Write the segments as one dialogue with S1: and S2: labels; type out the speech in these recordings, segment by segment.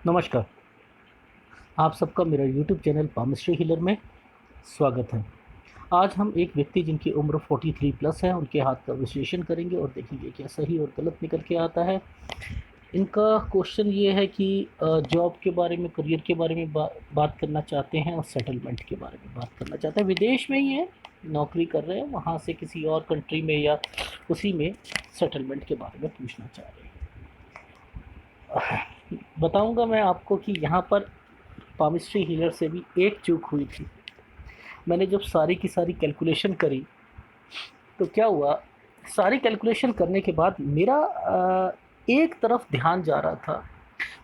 S1: नमस्कार। आप सबका मेरा यूट्यूब चैनल पामिस्ट्री हीलर में स्वागत है। आज हम एक व्यक्ति जिनकी उम्र 43 प्लस है उनके हाथ का विश्लेषण करेंगे और देखेंगे क्या सही और गलत निकल के आता है। इनका क्वेश्चन ये है कि जॉब के बारे में, करियर के बारे में बात करना चाहते हैं और सेटलमेंट के बारे में बात करना चाहते हैं। विदेश में ही है, नौकरी कर रहे हैं, वहाँ से किसी और कंट्री में या उसी में सेटलमेंट के बारे में पूछना चाह रहे हैं। बताऊंगा मैं आपको कि यहाँ पर पामिस्ट्री हीलर से भी एक चूक हुई थी। मैंने जब सारी की सारी कैलकुलेशन करी तो क्या हुआ, सारी कैलकुलेशन करने के बाद मेरा एक तरफ ध्यान जा रहा था।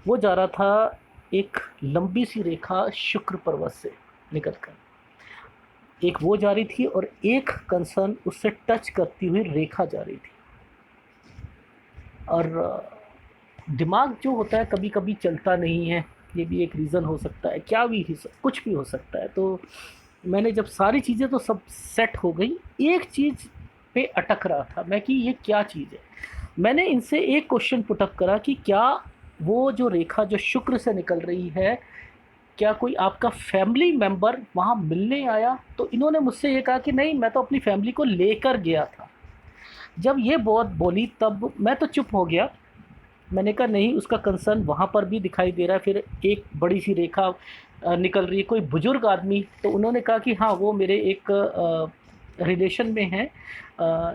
S1: वो जा रहा था एक लंबी सी रेखा शुक्र पर्वत से निकल कर, एक वो जा रही थी और एक कंसर्न उससे टच करती हुई रेखा जा रही थी। और दिमाग जो होता है कभी कभी चलता नहीं है, ये भी एक रीज़न हो सकता है, क्या भी कुछ भी हो सकता है। तो मैंने जब सारी चीज़ें तो सब सेट हो गई, एक चीज़ पे अटक रहा था मैं कि ये क्या चीज़ है। मैंने इनसे एक क्वेश्चन पुटअप करा कि क्या वो जो रेखा जो शुक्र से निकल रही है, क्या कोई आपका फैमिली मेम्बर वहाँ मिलने आया? तो इन्होंने मुझसे ये कहा कि नहीं, मैं तो अपनी फैमिली को लेकर गया था। जब ये बात बोली तब मैं तो चुप हो गया। मैंने कहा नहीं, उसका कंसर्न वहाँ पर भी दिखाई दे रहा है। फिर एक बड़ी सी रेखा निकल रही है, कोई बुजुर्ग आदमी। तो उन्होंने कहा कि हाँ, वो मेरे एक रिलेशन में हैं,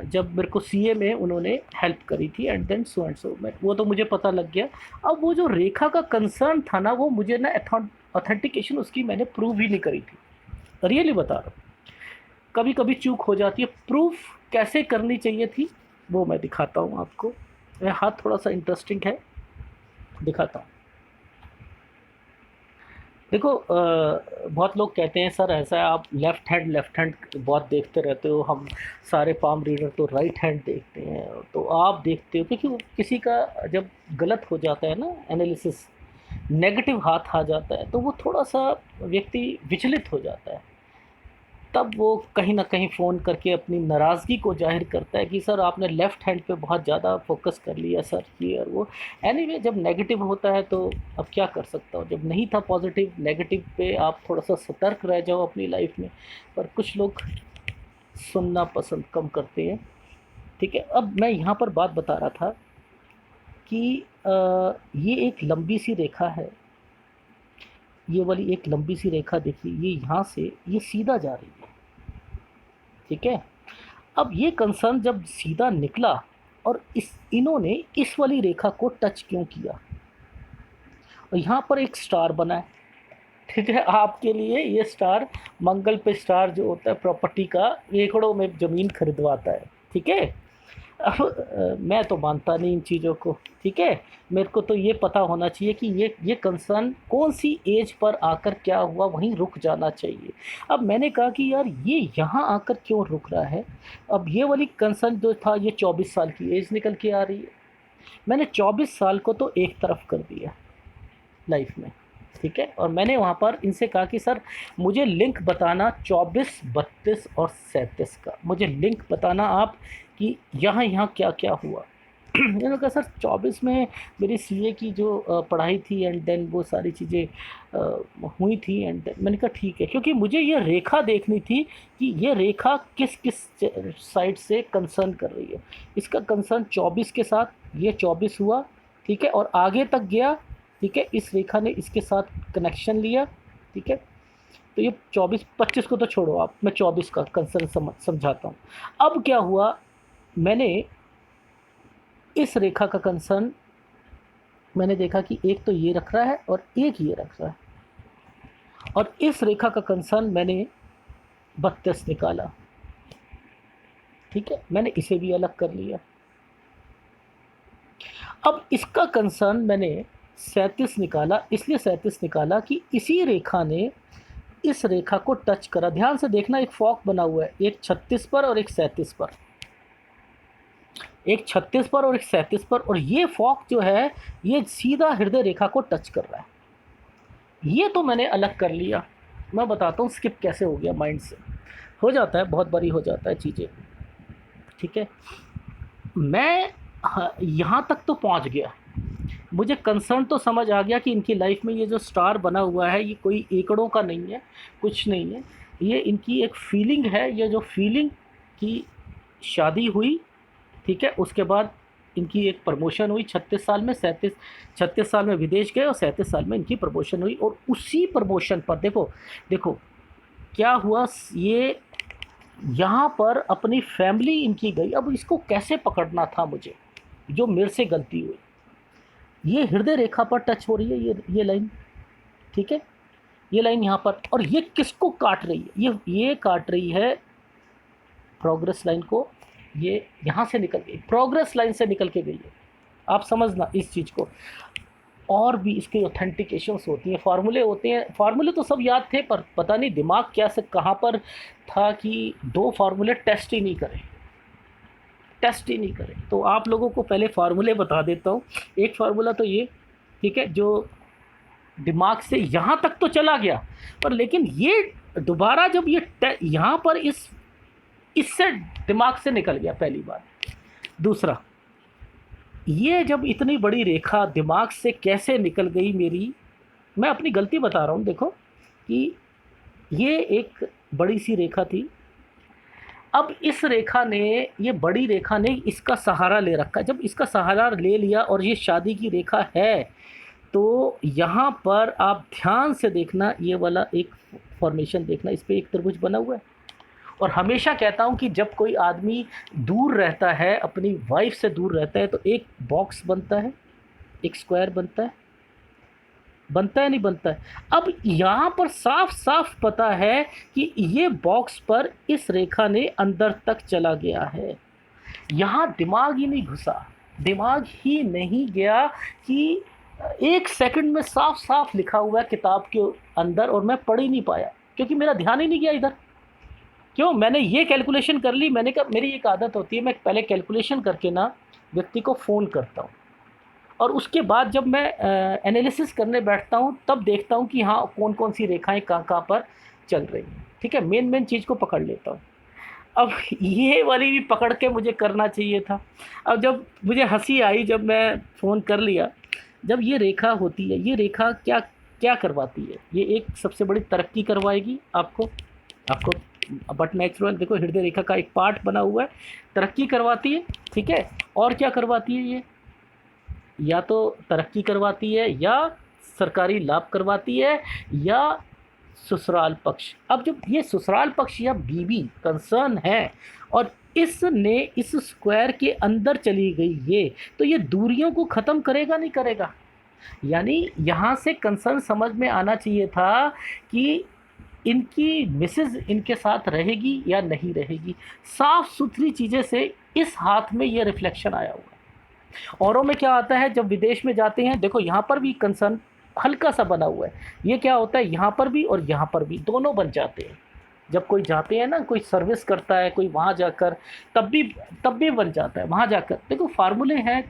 S1: जब मेरे को सीए में उन्होंने हेल्प करी थी and then so and so. मैं वो तो मुझे पता लग गया। अब वो जो रेखा का कंसर्न था ना, वो मुझे ना ऑथेंटिकेशन उसकी मैंने प्रूव ही नहीं करी थी। रियली बता रहा हूँ, कभी कभी चूक हो जाती है। प्रूफ कैसे करनी चाहिए थी वो मैं दिखाता हूँ आपको। मेरा हाथ थोड़ा सा इंटरेस्टिंग है, दिखाता हूँ। देखो, बहुत लोग कहते हैं सर ऐसा है, आप लेफ़्ट हैंड बहुत देखते रहते हो, हम सारे पाम रीडर तो राइट हैंड देखते हैं, तो आप देखते हो। क्योंकि वो किसी का जब गलत हो जाता है ना एनालिसिस, नेगेटिव हाथ आ जाता है, तो वो थोड़ा सा व्यक्ति विचलित हो जाता है। तब वो कहीं न कहीं फ़ोन करके अपनी नाराज़गी को ज़ाहिर करता है कि सर आपने लेफ़्ट हैंड पे बहुत ज़्यादा फ़ोकस कर लिया सर, ये और वो। एनीवे, जब नेगेटिव होता है तो अब क्या कर सकता हूँ। जब नहीं था पॉज़िटिव, नेगेटिव पे आप थोड़ा-सा सतर्क रह जाओ अपनी लाइफ़ में। पर कुछ लोग सुनना पसंद कम करते हैं, ठीक है। अब मैं यहाँ पर बात बता रहा था कि ये एक लंबी सी रेखा है, ये वाली एक लंबी सी रेखा देखिए, ये यहाँ से ये सीधा जा रही है, ठीक है। अब ये कंसर्न जब सीधा निकला और इन्होंने इस वाली रेखा को टच क्यों किया, और यहाँ पर एक स्टार बना है, ठीक है। आपके लिए ये स्टार, मंगल पे स्टार जो होता है प्रॉपर्टी का, एकड़ों में ज़मीन खरीदवाता है, ठीक है। अब मैं तो मानता नहीं इन चीज़ों को, ठीक है। मेरे को तो ये पता होना चाहिए कि ये कंसर्न कौन सी एज पर आकर क्या हुआ, वहीं रुक जाना चाहिए। अब मैंने कहा कि यार ये यहाँ आकर क्यों रुक रहा है। अब ये वाली कंसर्न जो था, ये 24 साल की एज निकल के आ रही है। मैंने 24 साल को तो एक तरफ कर दिया लाइफ में, ठीक है। और मैंने वहाँ पर इनसे कहा कि सर मुझे लिंक बताना 24, 32 और 37 का, मुझे लिंक बताना आप कि यहाँ यहाँ क्या क्या हुआ। इन्होंने कहा सर 24 में मेरी सीए की जो पढ़ाई थी एंड देन वो सारी चीज़ें हुई थी एंड देन मैंने कहा ठीक है, क्योंकि मुझे ये रेखा देखनी थी कि ये रेखा किस किस साइड से कंसर्न कर रही है। इसका कंसर्न 24 के साथ, ये 24 हुआ, ठीक है, और आगे तक गया, ठीक है। इस रेखा ने इसके साथ कनेक्शन लिया, ठीक है। तो ये 24, 25 को तो छोड़ो आप, मैं 24 का कंसर्न समझाता हूँ। अब क्या हुआ, मैंने इस रेखा का कंसर्न मैंने देखा कि एक तो ये रख रहा है और एक ये रख रहा है, और इस रेखा का कंसर्न मैंने 32 निकाला, ठीक है। मैंने इसे भी अलग कर लिया। अब इसका कंसर्न मैंने 37 निकाला, इसलिए 37 निकाला कि इसी रेखा ने इस रेखा को टच करा। ध्यान से देखना, एक फॉक बना हुआ है, एक 36 पर और एक 37 पर, एक 36 पर और एक 37 पर, और ये फॉक जो है ये सीधा हृदय रेखा को टच कर रहा है। ये तो मैंने अलग कर लिया। मैं बताता हूँ स्किप कैसे हो गया, माइंड से हो जाता है, बहुत बारी हो जाता है चीज़ें, ठीक है। मैं हाँ, यहाँ तक तो पहुँच गया। मुझे कंसर्न तो समझ आ गया कि इनकी लाइफ में ये जो स्टार बना हुआ है ये कोई एकड़ों का नहीं है, कुछ नहीं है, ये इनकी एक फीलिंग है। ये जो फीलिंग की शादी हुई, ठीक है, उसके बाद इनकी एक प्रमोशन हुई 36 साल में, 36 साल में विदेश गए और 37 साल में इनकी प्रमोशन हुई। और उसी प्रमोशन पर देखो, देखो क्या हुआ, ये यहाँ पर अपनी फैमिली इनकी गई। अब इसको कैसे पकड़ना था मुझे, जो मेरे से गलती हुई। ये हृदय रेखा पर टच हो रही है, ये लाइन, ठीक है, ये लाइन यहाँ पर, और ये किसको काट रही है, ये काट रही है प्रोग्रेस लाइन को। ये यहाँ से निकल गई, प्रोग्रेस लाइन से निकल के गई है। आप समझना इस चीज़ को। और भी इसके ऑथेंटिकेशंस होती हैं, फार्मूले होते हैं। फार्मूले तो सब याद थे, पर पता नहीं दिमाग क्या से कहाँ पर था कि 2 फार्मूले टेस्ट ही नहीं करे, टेस्ट ही नहीं करे। तो आप लोगों को पहले फार्मूले बता देता हूँ। एक फार्मूला तो ये, ठीक है, जो दिमाग से यहाँ तक तो चला गया, पर लेकिन ये दोबारा जब ये यहाँ पर इससे दिमाग से निकल गया पहली बार। दूसरा, ये जब इतनी बड़ी रेखा दिमाग से कैसे निकल गई मेरी, मैं अपनी गलती बता रहा हूँ। देखो कि ये एक बड़ी सी रेखा थी, अब इस रेखा ने, ये बड़ी रेखा ने इसका सहारा ले रखा। जब इसका सहारा ले लिया और ये शादी की रेखा है, तो यहाँ पर आप ध्यान से देखना, ये वाला एक फॉर्मेशन देखना, इस पर एक त्रिभुज बना हुआ है। और हमेशा कहता हूँ कि जब कोई आदमी दूर रहता है, अपनी वाइफ से दूर रहता है, तो एक बॉक्स बनता है, एक स्क्वायर बनता है, बनता है नहीं बनता है। अब यहाँ पर साफ साफ पता है कि ये बॉक्स पर इस रेखा ने अंदर तक चला गया है। यहाँ दिमाग ही नहीं घुसा, दिमाग ही नहीं गया कि 1 सेकंड में साफ साफ लिखा हुआ है किताब के अंदर, और मैं पढ़ ही नहीं पाया क्योंकि मेरा ध्यान ही नहीं गया इधर। क्यों, मैंने ये कैलकुलेशन कर ली। मैंने कहा, मेरी एक आदत होती है, मैं पहले कैलकुलेशन करके ना व्यक्ति को फ़ोन करता हूँ, और उसके बाद जब मैं एनालिसिस करने बैठता हूँ तब देखता हूँ कि हाँ कौन कौन सी रेखाएं कहाँ कहाँ पर चल रही हैं, ठीक है, मेन चीज़ को पकड़ लेता हूँ। अब ये वाली भी पकड़ के मुझे करना चाहिए था। अब जब मुझे हंसी आई जब मैं फ़ोन कर लिया, जब ये रेखा होती है, ये रेखा क्या क्या करवाती है, ये एक सबसे बड़ी तरक्की करवाएगी आपको, बट नेचुरल देखो, हृदय रेखा का एक पार्ट बना हुआ है, तरक्की करवाती है, ठीक है। और क्या करवाती है ये, या तो तरक्की करवाती है, या सरकारी लाभ करवाती है, या ससुराल पक्ष। अब जब ये ससुराल पक्ष या बीवी कंसर्न है और इसने इस स्क्वायर के अंदर चली गई ये, तो ये दूरियों को ख़त्म करेगा नहीं करेगा। यानी यहाँ से कंसर्न समझ में आना चाहिए था कि इनकी मिसेज इनके साथ रहेगी या नहीं रहेगी। साफ सुथरी चीज़ें से इस हाथ में ये रिफ्लेक्शन आया हुआ है। औरों में क्या आता है, जब विदेश में जाते हैं, देखो यहाँ पर भी कंसर्न हल्का सा बना हुआ है। ये क्या होता है, यहाँ पर भी और यहाँ पर भी दोनों बन जाते हैं। जब कोई जाते हैं ना, कोई सर्विस करता है कोई, वहाँ जाकर तब भी बन जाता है। वहाँ जाकर देखो, फार्मूले हैं,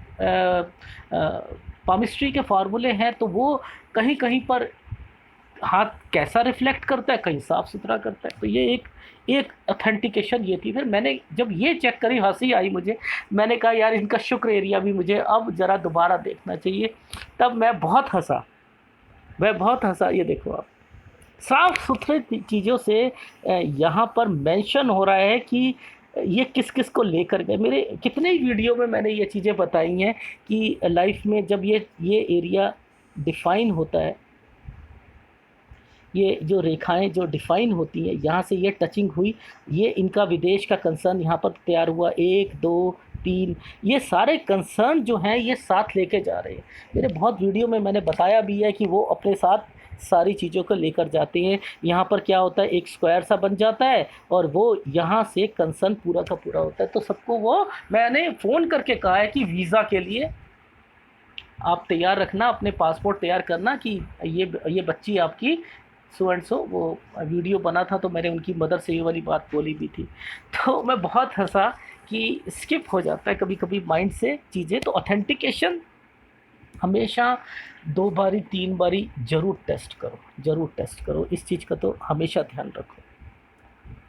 S1: पामिस्ट्री के फार्मूले हैं, तो वो कहीं कहीं पर हाथ कैसा रिफ्लेक्ट करता है, कहीं साफ़ सुथरा करता है। तो ये एक ऑथेंटिकेशन ये थी। फिर मैंने जब ये चेक करी, हंसी आई मुझे, मैंने कहा यार इनका शुक्र एरिया भी मुझे अब ज़रा दोबारा देखना चाहिए। तब मैं बहुत हंसा। ये देखो आप, साफ़ सुथरे चीज़ों से यहाँ पर मेंशन हो रहा है कि ये किस किस को लेकर गए। मेरे कितने ही वीडियो में मैंने ये चीज़ें बताई हैं कि लाइफ में जब ये एरिया डिफ़ाइन होता है, ये जो रेखाएं जो डिफ़ाइन होती हैं, यहाँ से ये टचिंग हुई, ये इनका विदेश का कंसर्न यहाँ पर तैयार हुआ, 1 2 3, ये सारे कंसर्न जो हैं ये साथ लेके जा रहे हैं। मेरे बहुत वीडियो में मैंने बताया भी है कि वो अपने साथ सारी चीज़ों को लेकर जाते हैं। यहाँ पर क्या होता है, एक स्क्वायर सा बन जाता है और वो यहाँ से कंसर्न पूरा का पूरा होता है। तो सबको वो मैंने फ़ोन करके कहा है कि वीज़ा के लिए आप तैयार रखना, अपने पासपोर्ट तैयार करना कि ये बच्ची आपकी सो एंड सो। वो वीडियो बना था तो मैंने उनकी मदर से ये वाली बात बोली भी थी। तो मैं बहुत हंसा कि स्किप हो जाता है कभी कभी माइंड से चीज़ें। तो ऑथेंटिकेशन हमेशा 2 बारी 3 बारी ज़रूर टेस्ट करो, इस चीज़ का तो हमेशा ध्यान रखो,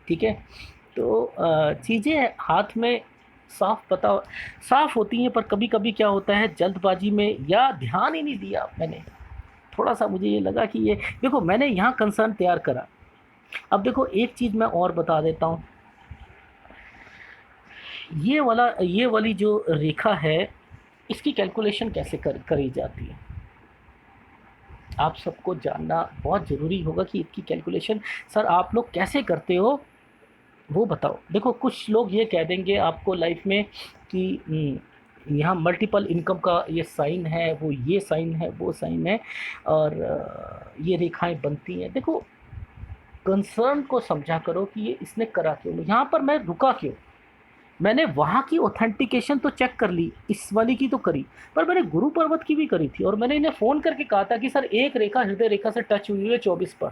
S1: ठीक है। तो चीज़ें हाथ में साफ पता साफ होती हैं, पर कभी कभी क्या होता है जल्दबाजी में या ध्यान ही नहीं दिया मैंने, थोड़ा सा मुझे ये लगा कि ये देखो मैंने यहाँ कंसर्न तैयार करा। अब देखो एक चीज़ मैं और बता देता हूँ, ये वाली जो रेखा है इसकी कैलकुलेशन कैसे करी जाती है, आप सबको जानना बहुत ज़रूरी होगा कि इसकी कैलकुलेशन सर आप लोग कैसे करते हो वो बताओ। देखो कुछ लोग ये कह देंगे आपको लाइफ में कि यहाँ मल्टीपल इनकम का ये साइन है, वो ये साइन है, वो साइन है, और ये रेखाएं बनती हैं। देखो कंसर्न को समझा करो कि ये इसने करा क्यों, यहाँ पर मैं रुका क्यों। मैंने वहाँ की ऑथेंटिकेशन तो चेक कर ली, इस वाली की तो करी, पर मैंने गुरु पर्वत की भी करी थी, और मैंने इन्हें फ़ोन करके कहा था कि सर एक रेखा हृदय रेखा से टच हुई है 24 पर,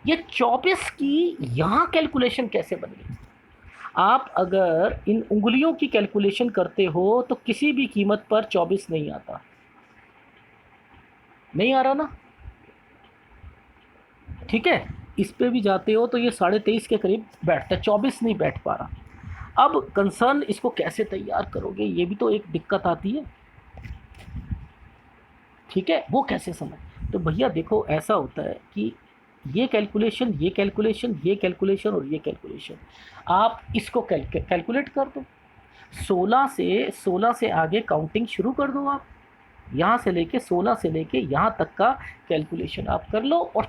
S1: ये 24 की यहाँ कैलकुलेशन कैसे बन गई। आप अगर इन उंगलियों की कैलकुलेशन करते हो तो किसी भी कीमत पर 24 नहीं आता, नहीं आ रहा ना, ठीक है। इस पे भी जाते हो तो ये 23.5 के करीब बैठता है, 24 नहीं बैठ पा रहा। अब कंसर्न इसको कैसे तैयार करोगे, ये भी तो एक दिक्कत आती है, ठीक है, वो कैसे समझ। तो भैया देखो ऐसा होता है कि ये कैलकुलेशन, ये कैलकुलेशन, ये कैलकुलेशन और ये कैलकुलेशन, आप इसको कैलकुलेट कर दो। 16 से आगे काउंटिंग शुरू कर दो आप, यहाँ से लेके 16 से लेके यहाँ तक का कैलकुलेशन आप कर लो, और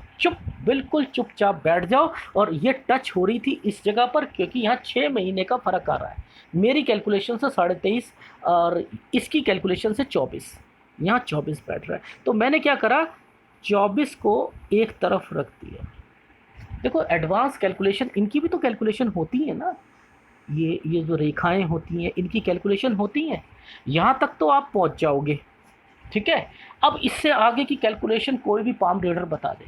S1: बिल्कुल चुपचाप बैठ जाओ। और ये टच हो रही थी इस जगह पर क्योंकि यहाँ 6 महीने का फ़र्क आ रहा है, मेरी कैलकुलेशन से 23.5 और इसकी कैलकुलेशन से 24, यहाँ 24 बैठ रहा है। तो मैंने क्या करा, 24 को एक तरफ रख दिया। देखो एडवांस कैलकुलेशन, इनकी भी तो कैलकुलेशन होती है ना, ये जो रेखाएं होती हैं इनकी कैलकुलेशन होती हैं, यहाँ तक तो आप पहुँच जाओगे, ठीक है। अब इससे आगे की कैलकुलेशन कोई भी पाम रीडर बता दे,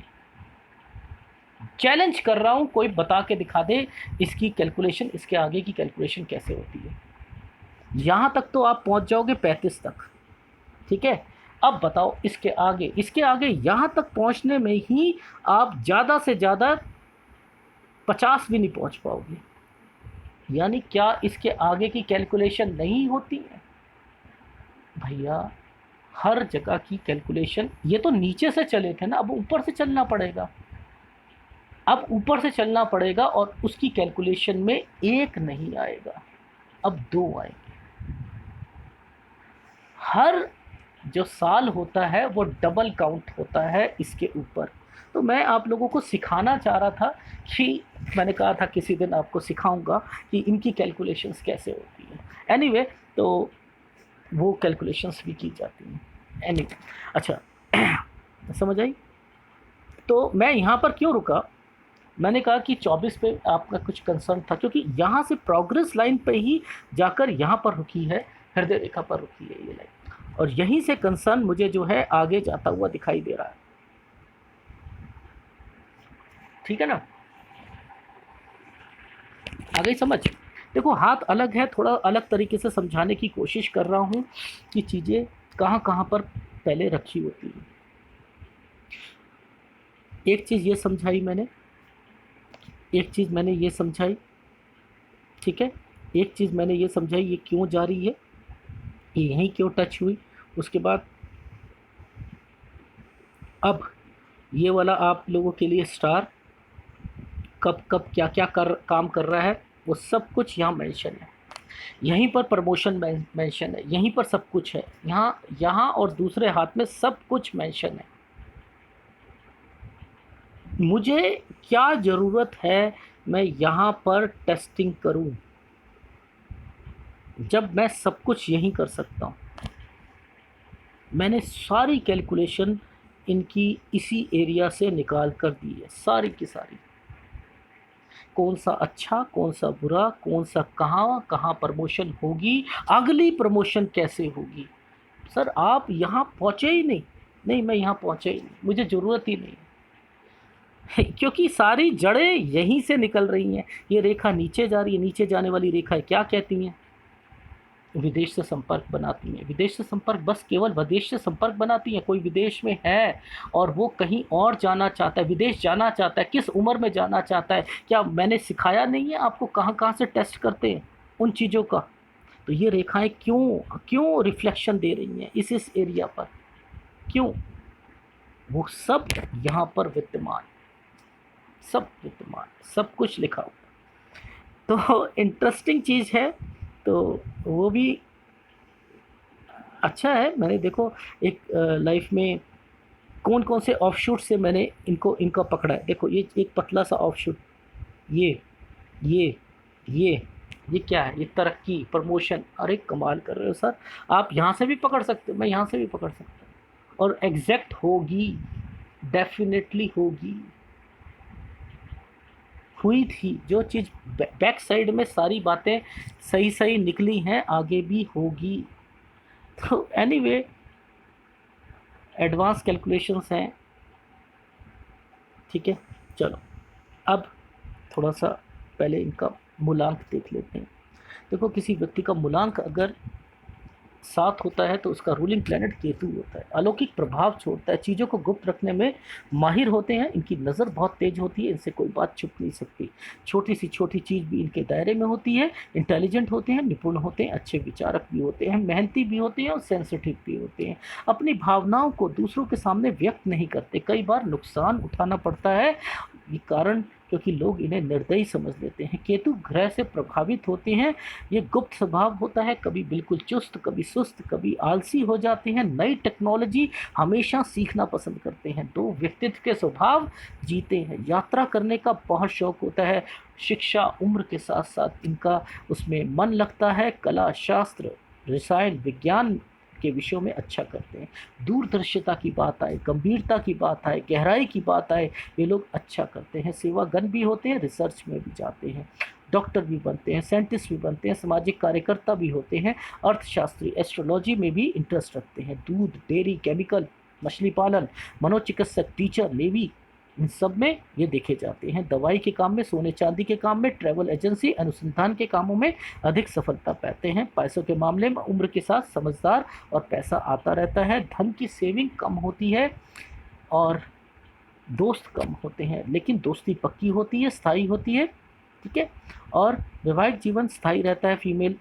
S1: चैलेंज कर रहा हूँ, कोई बता के दिखा दे इसकी कैलकुलेशन, इसके आगे की कैलकुलेशन कैसे होती है। यहाँ तक तो आप पहुँच जाओगे 35 तक, ठीक है। अब बताओ इसके आगे यहाँ तक पहुँचने में ही आप ज़्यादा से ज़्यादा 50 भी नहीं पहुँच पाओगे, यानी क्या इसके आगे की कैलकुलेशन नहीं होती है भैया। हर जगह की कैलकुलेशन, ये तो नीचे से चले थे ना, अब ऊपर से चलना पड़ेगा, अब ऊपर से चलना पड़ेगा, और उसकी कैलकुलेशन में एक नहीं आएगा, अब 2 आएंगे। हर जो साल होता है वो डबल काउंट होता है इसके ऊपर। तो मैं आप लोगों को सिखाना चाह रहा था कि मैंने कहा था किसी दिन आपको सिखाऊंगा कि इनकी कैलकुलेशंस कैसे होती हैं। एनीवे तो वो कैलकुलेशंस भी की जाती हैं। एनीवे अच्छा समझ आई। तो मैं यहाँ पर क्यों रुका, मैंने कहा कि 24 पे आपका कुछ कंसर्न था, क्योंकि यहाँ से प्रोग्रेस लाइन पे ही जाकर यहाँ पर रुकी है, हृदय रेखा पर रुकी है ये लाइन, और यहीं से कंसर्न मुझे जो है आगे जाता हुआ दिखाई दे रहा है, ठीक है ना, आ गई समझ। देखो हाथ अलग है, थोड़ा अलग तरीके से समझाने की कोशिश कर रहा हूँ कि चीज़ें कहाँ कहाँ पर पहले रखी होती हैं। एक चीज़ ये समझाई मैंने, एक चीज़ मैंने ये समझाई, ठीक है, एक चीज़ मैंने ये समझाई ये क्यों जा रही है, ये यहीं क्यों टच हुई। उसके बाद अब ये वाला आप लोगों के लिए स्टार कब कब क्या क्या काम कर रहा है वो सब कुछ यहाँ मेंशन है, यहीं पर प्रमोशन मेंशन है, यहीं पर सब कुछ है, यहाँ और दूसरे हाथ में सब कुछ मेंशन है। मुझे क्या ज़रूरत है मैं यहाँ पर टेस्टिंग करूँ जब मैं सब कुछ यहीं कर सकता हूँ। मैंने सारी कैलकुलेशन इनकी इसी एरिया से निकाल कर दी है, सारी की सारी, कौन सा अच्छा कौन सा बुरा, कौन सा कहाँ कहाँ प्रमोशन होगी, अगली प्रमोशन कैसे होगी। सर आप यहाँ पहुँचे ही नहीं, नहीं मैं यहाँ पहुँचे ही नहीं, मुझे ज़रूरत ही नहीं क्योंकि सारी जड़ें यहीं से निकल रही हैं। ये रेखा नीचे जा रही है, नीचे जाने वाली रेखाएं क्या कहती हैं, विदेश से संपर्क बनाती हैं। विदेश से संपर्क बस केवल विदेश से संपर्क बनाती हैं, कोई विदेश में है और वो कहीं और जाना चाहता है, विदेश जाना चाहता है, किस उम्र में जाना चाहता है, क्या मैंने सिखाया नहीं है आपको कहाँ कहाँ से टेस्ट करते हैं उन चीज़ों का। तो ये रेखाएं क्यों क्यों रिफ्लेक्शन दे रही हैं इस एरिया पर, क्यों? वो सब यहाँ पर विद्यमान, सब विद्यमान, सब कुछ लिखा हुआ। तो इंटरेस्टिंग चीज़ है, तो वो भी अच्छा है। मैंने देखो एक लाइफ में कौन कौन से ऑफशूट से मैंने इनको इनका पकड़ा है। देखो ये एक पतला सा ऑफशूट, ये ये ये ये क्या है? ये तरक्की, प्रमोशन। अरे कमाल कर रहे हो सर, आप यहाँ से भी पकड़ सकते हो, मैं यहाँ से भी पकड़ सकता हूँ, और एग्जैक्ट होगी, डेफिनेटली होगी, हुई थी जो चीज़। बैक साइड में सारी बातें सही सही निकली हैं, आगे भी होगी। तो एनीवे, एडवांस कैलकुलेशंस हैं, ठीक है। चलो अब थोड़ा सा पहले इनका मूलांक देख लेते हैं। देखो किसी व्यक्ति का मूलांक अगर 7 होता है तो उसका रूलिंग प्लैनेट केतु होता है। अलौकिक प्रभाव छोड़ता है, चीज़ों को गुप्त रखने में माहिर होते हैं, इनकी नज़र बहुत तेज होती है, इनसे कोई बात छुप नहीं सकती। छोटी सी छोटी चीज़ भी इनके दायरे में होती है। इंटेलिजेंट होते हैं, निपुण होते हैं, अच्छे विचारक भी होते हैं, मेहनती भी होते हैं और सेंसिटिव भी होते हैं। अपनी भावनाओं को दूसरों के सामने व्यक्त नहीं करते, कई बार नुकसान उठाना पड़ता है। ये कारण क्योंकि लोग इन्हें निर्दयी समझ लेते हैं। केतु ग्रह से प्रभावित होते हैं। ये गुप्त स्वभाव होता है, कभी बिल्कुल चुस्त, कभी सुस्त, कभी आलसी हो जाते हैं। नई टेक्नोलॉजी हमेशा सीखना पसंद करते हैं। दो व्यक्तित्व के स्वभाव जीते हैं। यात्रा करने का बहुत शौक होता है। शिक्षा, उम्र के साथ साथ इनका उसमें मन लगता है। कला, शास्त्र, रसायन विज्ञान के विषयों में अच्छा करते हैं। दूरदर्शिता की बात आए, गंभीरता की बात आए, गहराई की बात आए, ये लोग अच्छा करते हैं। सेवागन भी होते हैं, रिसर्च में भी जाते हैं, डॉक्टर भी बनते हैं, साइंटिस्ट भी बनते हैं, सामाजिक कार्यकर्ता भी होते हैं, अर्थशास्त्री, एस्ट्रोलॉजी में भी इंटरेस्ट रखते हैं। दूध, डेयरी, केमिकल, मछली पालन, मनोचिकित्सक, टीचर, लेवी, इन सब में ये देखे जाते हैं। दवाई के काम में, सोने चांदी के काम में, ट्रैवल एजेंसी, अनुसंधान के कामों में अधिक सफलता पाते हैं। पैसों के मामले में उम्र के साथ समझदार और पैसा आता रहता है। धन की सेविंग कम होती है और दोस्त कम होते हैं, लेकिन दोस्ती पक्की होती है, स्थायी होती है, ठीक है। और वैवाहिक जीवन स्थायी रहता है। फीमेल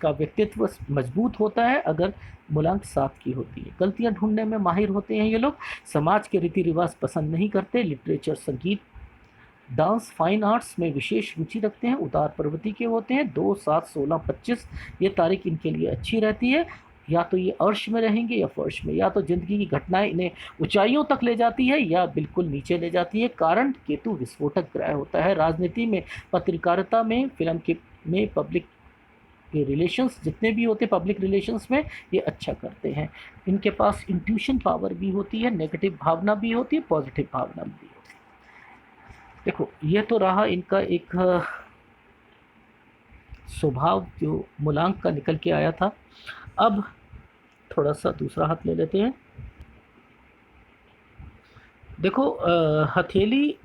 S1: का व्यक्तित्व मजबूत होता है अगर मूलांक 7 की होती है। गलतियां ढूंढने में माहिर होते हैं ये लोग। समाज के रीति रिवाज पसंद नहीं करते। लिटरेचर, संगीत, डांस, फाइन आर्ट्स में विशेष रुचि रखते हैं। उदार प्रवृत्ति के होते हैं। 2, 7, 16, 25 ये तारीख इनके लिए अच्छी रहती है। या तो ये अर्श में रहेंगे या फर्श में। या तो जिंदगी की घटनाएं इन्हें ऊंचाइयों तक ले जाती है या बिल्कुल नीचे ले जाती है। कारण केतु विस्फोटक ग्रह होता है। राजनीति में, पत्रकारिता में, फिल्म के में, पब्लिक के रिलेशंस जितने भी होते हैं, पब्लिक रिलेशंस में ये अच्छा करते हैं। इनके पास इंट्यूशन पावर भी होती है, नेगेटिव भावना भी होती है, पॉजिटिव भावना भी होती है। देखो ये तो रहा इनका एक स्वभाव जो मूलांक का निकल के आया था। अब थोड़ा सा दूसरा हाथ ले लेते हैं। देखो हथेली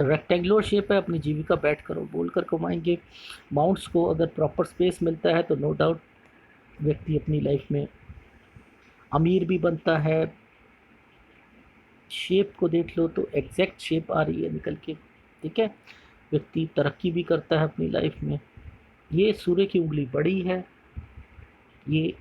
S1: रेक्टेंगुलर शेप है, अपनी जीविका बैठ कर और बोल कर कमाएंगे। माउंट्स को अगर प्रॉपर स्पेस मिलता है तो नो डाउट व्यक्ति अपनी लाइफ में अमीर भी बनता है। शेप को देख लो तो एग्जैक्ट शेप आ रही है निकल के, ठीक है। व्यक्ति तरक्की भी करता है अपनी लाइफ में। ये सूर्य की उंगली बड़ी है, ये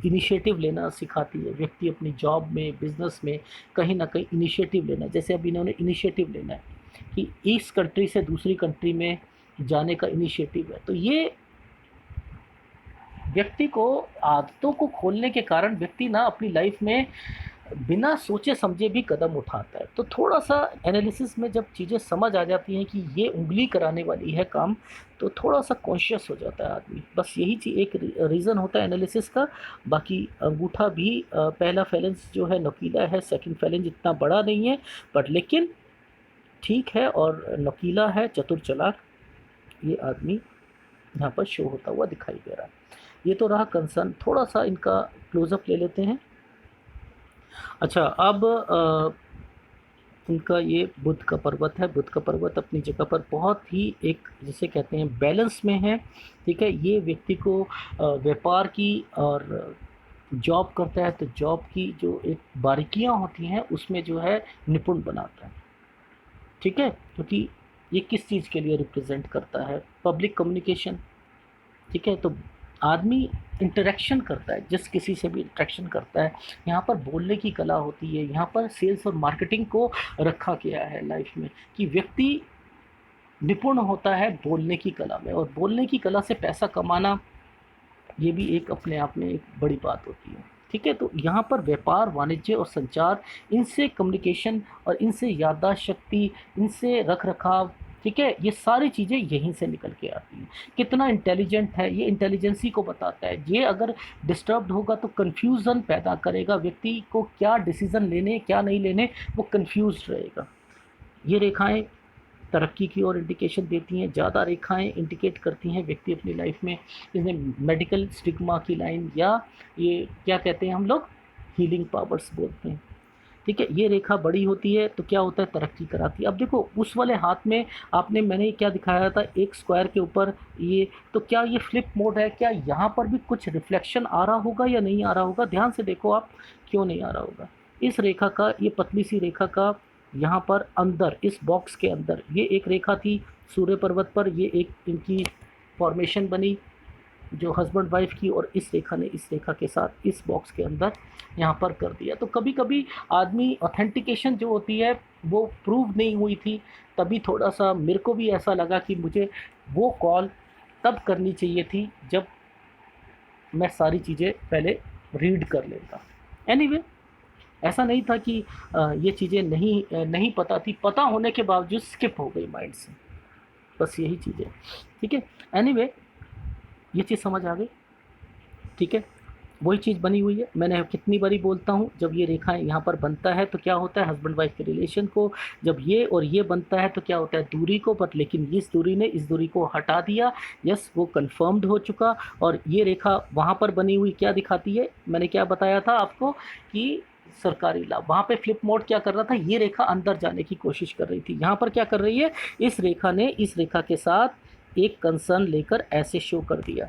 S1: इनिशिएटिव लेना सिखाती है। व्यक्ति अपनी जॉब में, बिजनेस में कहीं ना कहीं इनिशिएटिव लेना, जैसे अब इन्होंने इनिशिएटिव लेना है कि इस कंट्री से दूसरी कंट्री में जाने का इनिशिएटिव है। तो ये व्यक्ति को आदतों को खोलने के कारण व्यक्ति ना अपनी लाइफ में बिना सोचे समझे भी कदम उठाता है। तो थोड़ा सा एनालिसिस में जब चीज़ें समझ आ जाती हैं कि ये उंगली कराने वाली है काम, तो थोड़ा सा कॉन्शियस हो जाता है आदमी। बस यही चीज़ एक रीज़न होता है एनालिसिस का। बाकी अंगूठा भी पहला फैलेंस जो है नकीला है, सेकंड फैलेंस इतना बड़ा नहीं है, बट लेकिन ठीक है और नकीला है, चतुर चालाक ये आदमी यहाँ पर शो होता हुआ दिखाई दे रहा है। ये तो रहा कंसर्न। थोड़ा सा इनका क्लोजअप ले लेते हैं। अच्छा अब इनका ये बुध का पर्वत है। बुध का पर्वत अपनी जगह पर बहुत ही एक जिसे कहते हैं बैलेंस में है, ठीक है। ये व्यक्ति को व्यापार की और जॉब करता है तो जॉब की जो एक बारीकियां होती हैं उसमें जो है निपुण बनाता है, ठीक है। क्योंकि ये किस चीज़ के लिए रिप्रेजेंट करता है? पब्लिक कम्युनिकेशन, ठीक है? तो आदमी इंटरेक्शन करता है, जिस किसी से भी इंटरेक्शन करता है, यहाँ पर बोलने की कला होती है, यहाँ पर सेल्स और मार्केटिंग को रखा गया है लाइफ में, कि व्यक्ति निपुण होता है बोलने की कला में, और बोलने की कला से पैसा कमाना ये भी एक अपने आप में एक बड़ी बात होती है। ठीक है? तो यहाँ पर व्यापार, वाणिज्य और संचार, इनसे कम्युनिकेशन और इनसे याददाश्त शक्ति, इनसे रख-रखाव, ठीक है? ये सारी चीज़ें यहीं से निकल के आती हैं। कितना इंटेलिजेंट है, ये इंटेलिजेंसी को बताता है। ये अगर डिस्टर्ब्ड होगा तो कन्फ्यूज़न पैदा करेगा, व्यक्ति को क्या डिसीज़न लेने, क्या नहीं लेने, वो कन्फ्यूज़्ड रहेगा। ये रेखाएँ तरक्की की ओर इंडिकेशन देती हैं, ज़्यादा रेखाएँ इंडिकेट करती हैं व्यक्ति अपनी लाइफ में, इन्हें मेडिकल स्टिग्मा की लाइन, या ये क्या कहते हैं हम लोग, हीलिंग पावर्स बोलते हैं। ठीक है? ये रेखा बड़ी होती है तो क्या होता है, तरक्की कराती है। अब देखो उस वाले हाथ में आपने, मैंने क्या दिखाया था, एक स्क्वायर के ऊपर ये, तो क्या ये फ्लिप मोड है? क्या यहाँ पर भी कुछ रिफ्लेक्शन आ रहा होगा या नहीं आ रहा होगा? ध्यान से देखो आप, क्यों नहीं आ रहा होगा? इस रेखा का, ये पतली सी रेखा का यहाँ पर अंदर, इस बॉक्स के अंदर ये एक रेखा थी सूर्य पर्वत पर, ये एक इनकी फॉर्मेशन बनी जो हस्बैंड वाइफ की, और इस रेखा ने इस रेखा के साथ इस बॉक्स के अंदर यहाँ पर कर दिया। तो कभी कभी आदमी, ऑथेंटिकेशन जो होती है वो प्रूव नहीं हुई थी, तभी थोड़ा सा मेरे को भी ऐसा लगा कि मुझे वो कॉल तब करनी चाहिए थी जब मैं सारी चीज़ें पहले रीड कर लेता। एनीवे, ऐसा नहीं था कि ये चीज़ें नहीं पता थी, पता होने के बावजूद स्किप हो गई माइंड से, बस यही चीज़ है। ठीक है? एनीवे, ये चीज़ समझ आ गई? ठीक है? वही चीज़ बनी हुई है। मैंने कितनी बारी बोलता हूँ, जब ये रेखाएँ यहाँ पर बनता है तो क्या होता है, हस्बैंड वाइफ के रिलेशन को, जब ये और ये बनता है तो क्या होता है, दूरी को, बट लेकिन इस दूरी ने इस दूरी को हटा दिया। यस, वो कन्फर्म्ड हो चुका। और ये रेखा वहाँ पर बनी हुई क्या दिखाती है, मैंने क्या बताया था आपको कि सरकारी लाभ, वहाँ पे फ्लिप मोड क्या कर रहा था, ये रेखा अंदर जाने की कोशिश कर रही थी, यहाँ पर क्या कर रही है, इस रेखा ने इस रेखा के साथ एक कंसर्न लेकर ऐसे शो कर दिया।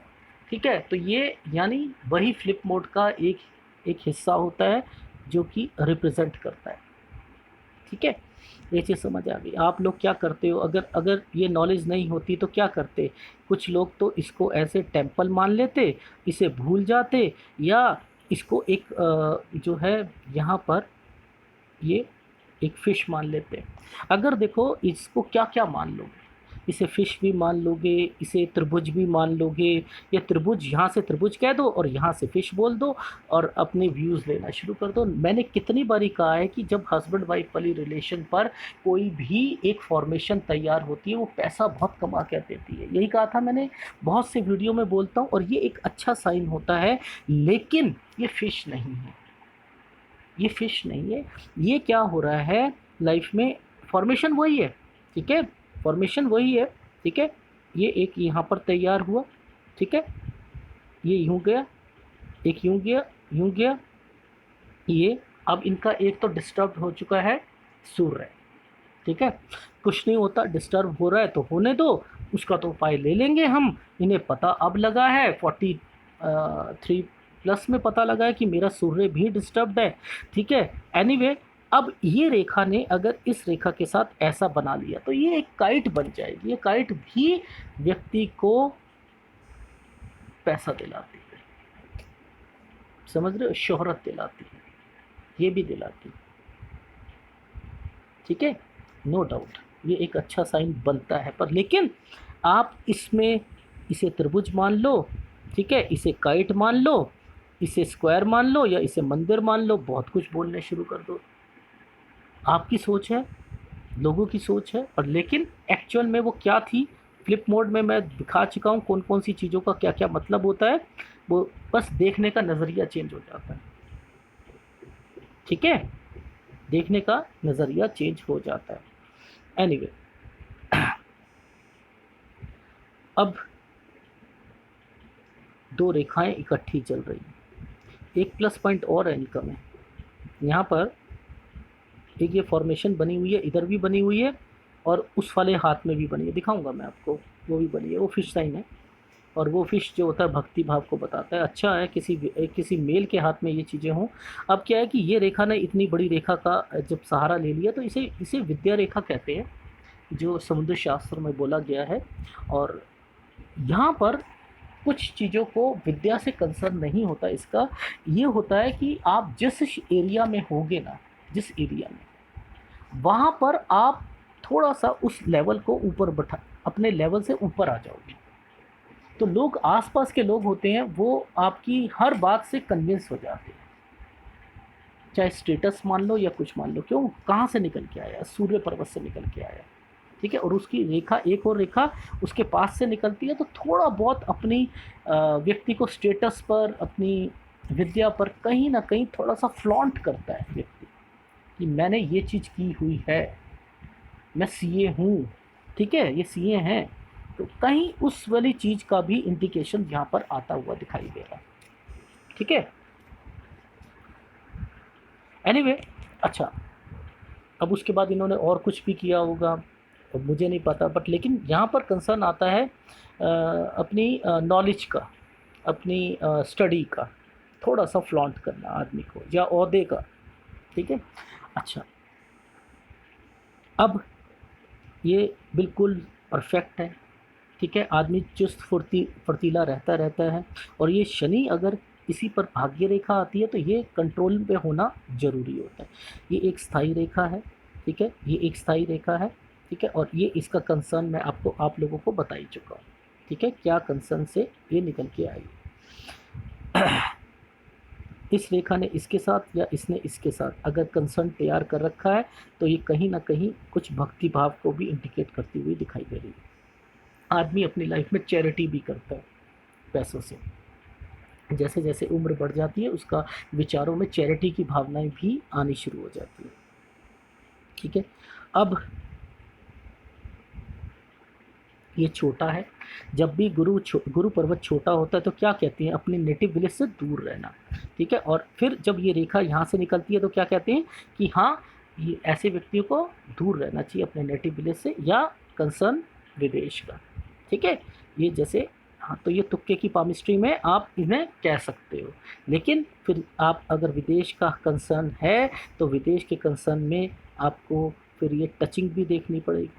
S1: ठीक है? तो ये यानी वही फ्लिप मोड का एक एक हिस्सा होता है जो कि रिप्रेजेंट करता है। ठीक है? ये चीज़ समझ आ गई? आप लोग क्या करते हो, अगर अगर ये नॉलेज नहीं होती तो क्या करते? कुछ लोग तो इसको ऐसे टेम्पल मान लेते, इसे भूल जाते, या इसको एक जो है यहाँ पर ये एक फ़िश मान लेते हैं। अगर देखो इसको क्या-क्या मान लोगे? इसे फ़िश भी मान लोगे, इसे त्रिभुज भी मान लोगे, या त्रिभुज, यहाँ से त्रिभुज कह दो और यहाँ से फ़िश बोल दो और अपने व्यूज़ लेना शुरू कर दो। मैंने कितनी बारी कहा है कि जब हस्बैंड वाइफ वाली रिलेशन पर कोई भी एक फ़ॉर्मेशन तैयार होती है, वो पैसा बहुत कमा कर देती है। यही कहा था मैंने, बहुत से वीडियो में बोलता हूँ, और ये एक अच्छा साइन होता है, लेकिन ये फ़िश नहीं है। ये फ़िश नहीं है। ये क्या हो रहा है लाइफ में, फॉर्मेशन वही है, ठीक है? फॉर्मेशन वही है, ठीक है? ये एक यहाँ पर तैयार हुआ, ठीक है? ये यूँ गया, एक यूँ गया, यूँ गया, ये अब इनका एक तो डिस्टर्ब हो चुका है सूर्य, ठीक है? कुछ नहीं होता, डिस्टर्ब हो रहा है तो होने दो, उसका तो उपाय ले लेंगे हम। इन्हें पता अब लगा है, 43 प्लस में पता लगा है कि मेरा सूर्य भी डिस्टर्ब्ड है, ठीक है? एनीवे, अब ये रेखा ने अगर इस रेखा के साथ ऐसा बना लिया तो ये एक काइट बन जाएगी। ये काइट भी व्यक्ति को पैसा दिलाती है, समझ रहे हो? शोहरत दिलाती है, ये भी दिलाती है, ठीक है? नो डाउट ये एक अच्छा साइन बनता है, पर लेकिन आप इसमें इसे त्रिभुज मान लो, ठीक है? इसे काइट मान लो, इसे स्क्वायर मान लो, या इसे मंदिर मान लो, बहुत कुछ बोलने शुरू कर दो। आपकी सोच है, लोगों की सोच है, और लेकिन एक्चुअल में वो क्या थी, फ्लिप मोड में मैं दिखा चुका हूँ कौन कौन सी चीज़ों का क्या क्या मतलब होता है। वो बस देखने का नज़रिया चेंज हो जाता है, ठीक है? देखने का नज़रिया चेंज हो जाता है। एनीवे, अब दो रेखाएं इकट्ठी चल रही हैं। एक प्लस पॉइंट और है इनका में, यहाँ पर एक ये फॉर्मेशन बनी हुई है, इधर भी बनी हुई है और उस वाले हाथ में भी बनी है, दिखाऊंगा मैं आपको, वो भी बनी है, वो फिश साइन है। और वो फिश जो होता है भक्ति भाव को बताता है। अच्छा है किसी मेल के हाथ में ये चीज़ें हों। अब क्या है कि ये रेखा ने इतनी बड़ी रेखा का जब सहारा ले लिया तो इसे इसे विद्या रेखा कहते हैं, जो समुद्र शास्त्र में बोला गया है। और यहाँ पर कुछ चीज़ों को विद्या से कंसर्न नहीं होता इसका, ये होता है कि आप जिस एरिया में होगे ना, जिस एरिया में, वहाँ पर आप थोड़ा-सा उस लेवल को ऊपर बढ़ा, अपने लेवल से ऊपर आ जाओगे। तो लोग, आस-पास के लोग होते हैं, वो आपकी हर बात से कन्विंस हो जाते हैं। चाहे स्टेटस मान लो या कुछ मान लो, क्यों, कहाँ से निकल के आया, सूर्य पर्वत से निकल के आया, ठीक है, और उसकी रेखा, एक और रेखा उसके पास से निकलती है, तो थोड़ा बहुत अपनी व्यक्ति को स्टेटस पर, अपनी विद्या पर कहीं ना कहीं थोड़ा सा फ्लॉन्ट करता है व्यक्ति, कि मैंने ये चीज़ की हुई है, मैं सीए हूँ, ठीक है, ये सीए हैं, तो कहीं उस वाली चीज़ का भी इंडिकेशन यहाँ पर आता हुआ दिखाई दे रहा है, ठीक है। एनीवे, अच्छा, अब उसके बाद इन्होंने और कुछ भी किया होगा, अब मुझे नहीं पता, बट लेकिन यहाँ पर कंसर्न आता है अपनी नॉलेज का, अपनी स्टडी का थोड़ा सा फ्लॉन्ट करना आदमी को, या ओहदे का, ठीक है। अच्छा, अब ये बिल्कुल परफेक्ट है, ठीक है, आदमी चुस्त फुर्तीला रहता है, और ये शनि अगर किसी पर भाग्य रेखा आती है तो ये कंट्रोल पे होना ज़रूरी होता है। ये एक स्थायी रेखा है, ठीक है, ये एक स्थायी रेखा है, ठीक है, और ये इसका कंसर्न मैं आपको, आप लोगों को बता ही चुका हूँ, ठीक है, क्या कंसर्न से ये निकल के आई। इस रेखा ने इसके साथ या इसने इसके साथ अगर कंसर्न तैयार कर रखा है, तो ये कहीं ना कहीं कुछ भक्ति भाव को भी इंडिकेट करती हुई दिखाई दे रही है। आदमी अपनी लाइफ में चैरिटी भी करता है पैसों से, जैसे जैसे उम्र बढ़ जाती है उसका विचारों में चैरिटी की भावनाएं भी आनी शुरू हो जाती है, ठीक है। अब ये छोटा है, जब भी गुरु पर्वत छोटा होता है तो क्या कहते हैं, अपने नेटिव विलेज से दूर रहना, ठीक है, और फिर जब ये रेखा यहाँ से निकलती है तो क्या कहते हैं कि हाँ, ये ऐसे व्यक्तियों को दूर रहना चाहिए अपने नेटिव विलेज से, या कंसर्न विदेश का, ठीक है। ये जैसे, हाँ, तो ये तुक्के की पामिस्ट्री में आप इन्हें कह सकते हो, लेकिन फिर आप अगर विदेश का कंसर्न है तो विदेश के कंसर्न में आपको फिर ये टचिंग भी देखनी पड़ेगी,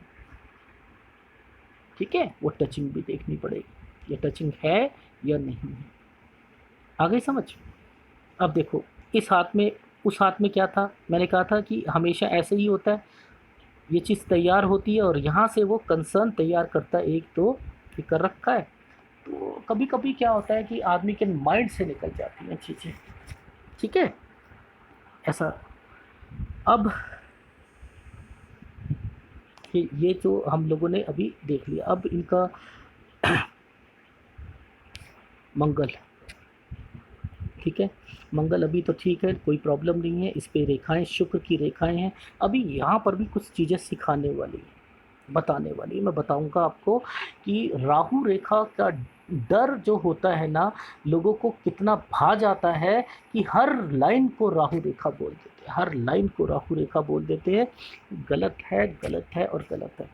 S1: ठीक है, वो टचिंग भी देखनी पड़ेगी, ये टचिंग है या नहीं है, आ गई समझ। अब देखो, इस हाथ में, उस हाथ में क्या था, मैंने कहा था कि हमेशा ऐसे ही होता है, ये चीज़ तैयार होती है और यहाँ से वो कंसर्न तैयार करता है, एक तो ये कर रखा है, तो कभी कभी क्या होता है कि आदमी के माइंड से निकल जाती हैं चीज़ें, ठीक है, ऐसा। अब ये जो हम लोगों ने अभी देख लिया, अब इनका मंगल, ठीक है, मंगल अभी तो ठीक है, कोई प्रॉब्लम नहीं है, इस पे रेखाएं, शुक्र की रेखाएं हैं। अभी यहाँ पर भी कुछ चीज़ें सिखाने वाली, बताने वाली, मैं बताऊंगा आपको कि राहु रेखा का डर जो होता है ना, लोगों को कितना भा जाता है कि हर लाइन को राहु रेखा बोल देते हैं, हर लाइन को राहु रेखा बोल देते हैं, गलत है, गलत है और गलत है,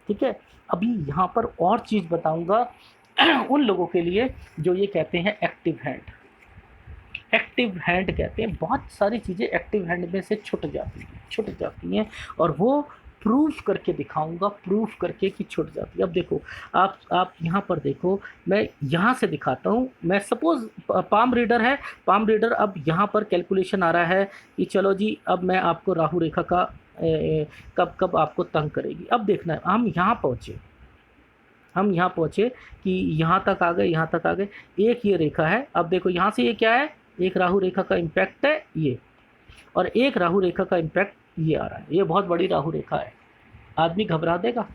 S1: ठीक है। अभी यहाँ पर और चीज़ बताऊंगा उन लोगों के लिए जो ये कहते हैं एक्टिव हैंड, एक्टिव हैंड कहते हैं, बहुत सारी चीज़ें एक्टिव हैंड में से छुट जाती हैं, और वो प्रूफ करके दिखाऊंगा, प्रूफ करके कि छुट जाती है। अब देखो, आप यहाँ पर देखो, मैं यहाँ से दिखाता हूँ, मैं सपोज़ पाम रीडर है, पाम रीडर, अब यहाँ पर कैलकुलेशन आ रहा है कि चलो जी, अब मैं आपको राहु रेखा का कब कब आपको तंग करेगी। अब देखना है, हम यहाँ पहुँचे कि यहाँ तक आ गए, यहाँ तक आ गए, एक ये रेखा है, अब देखो यहाँ से ये क्या है, एक राहु रेखा का इम्पैक्ट है ये, और एक राहु रेखा का इम्पैक्ट ये आ रहा है, ये बहुत बड़ी राहु रेखा है, आदमी घबरा देगा,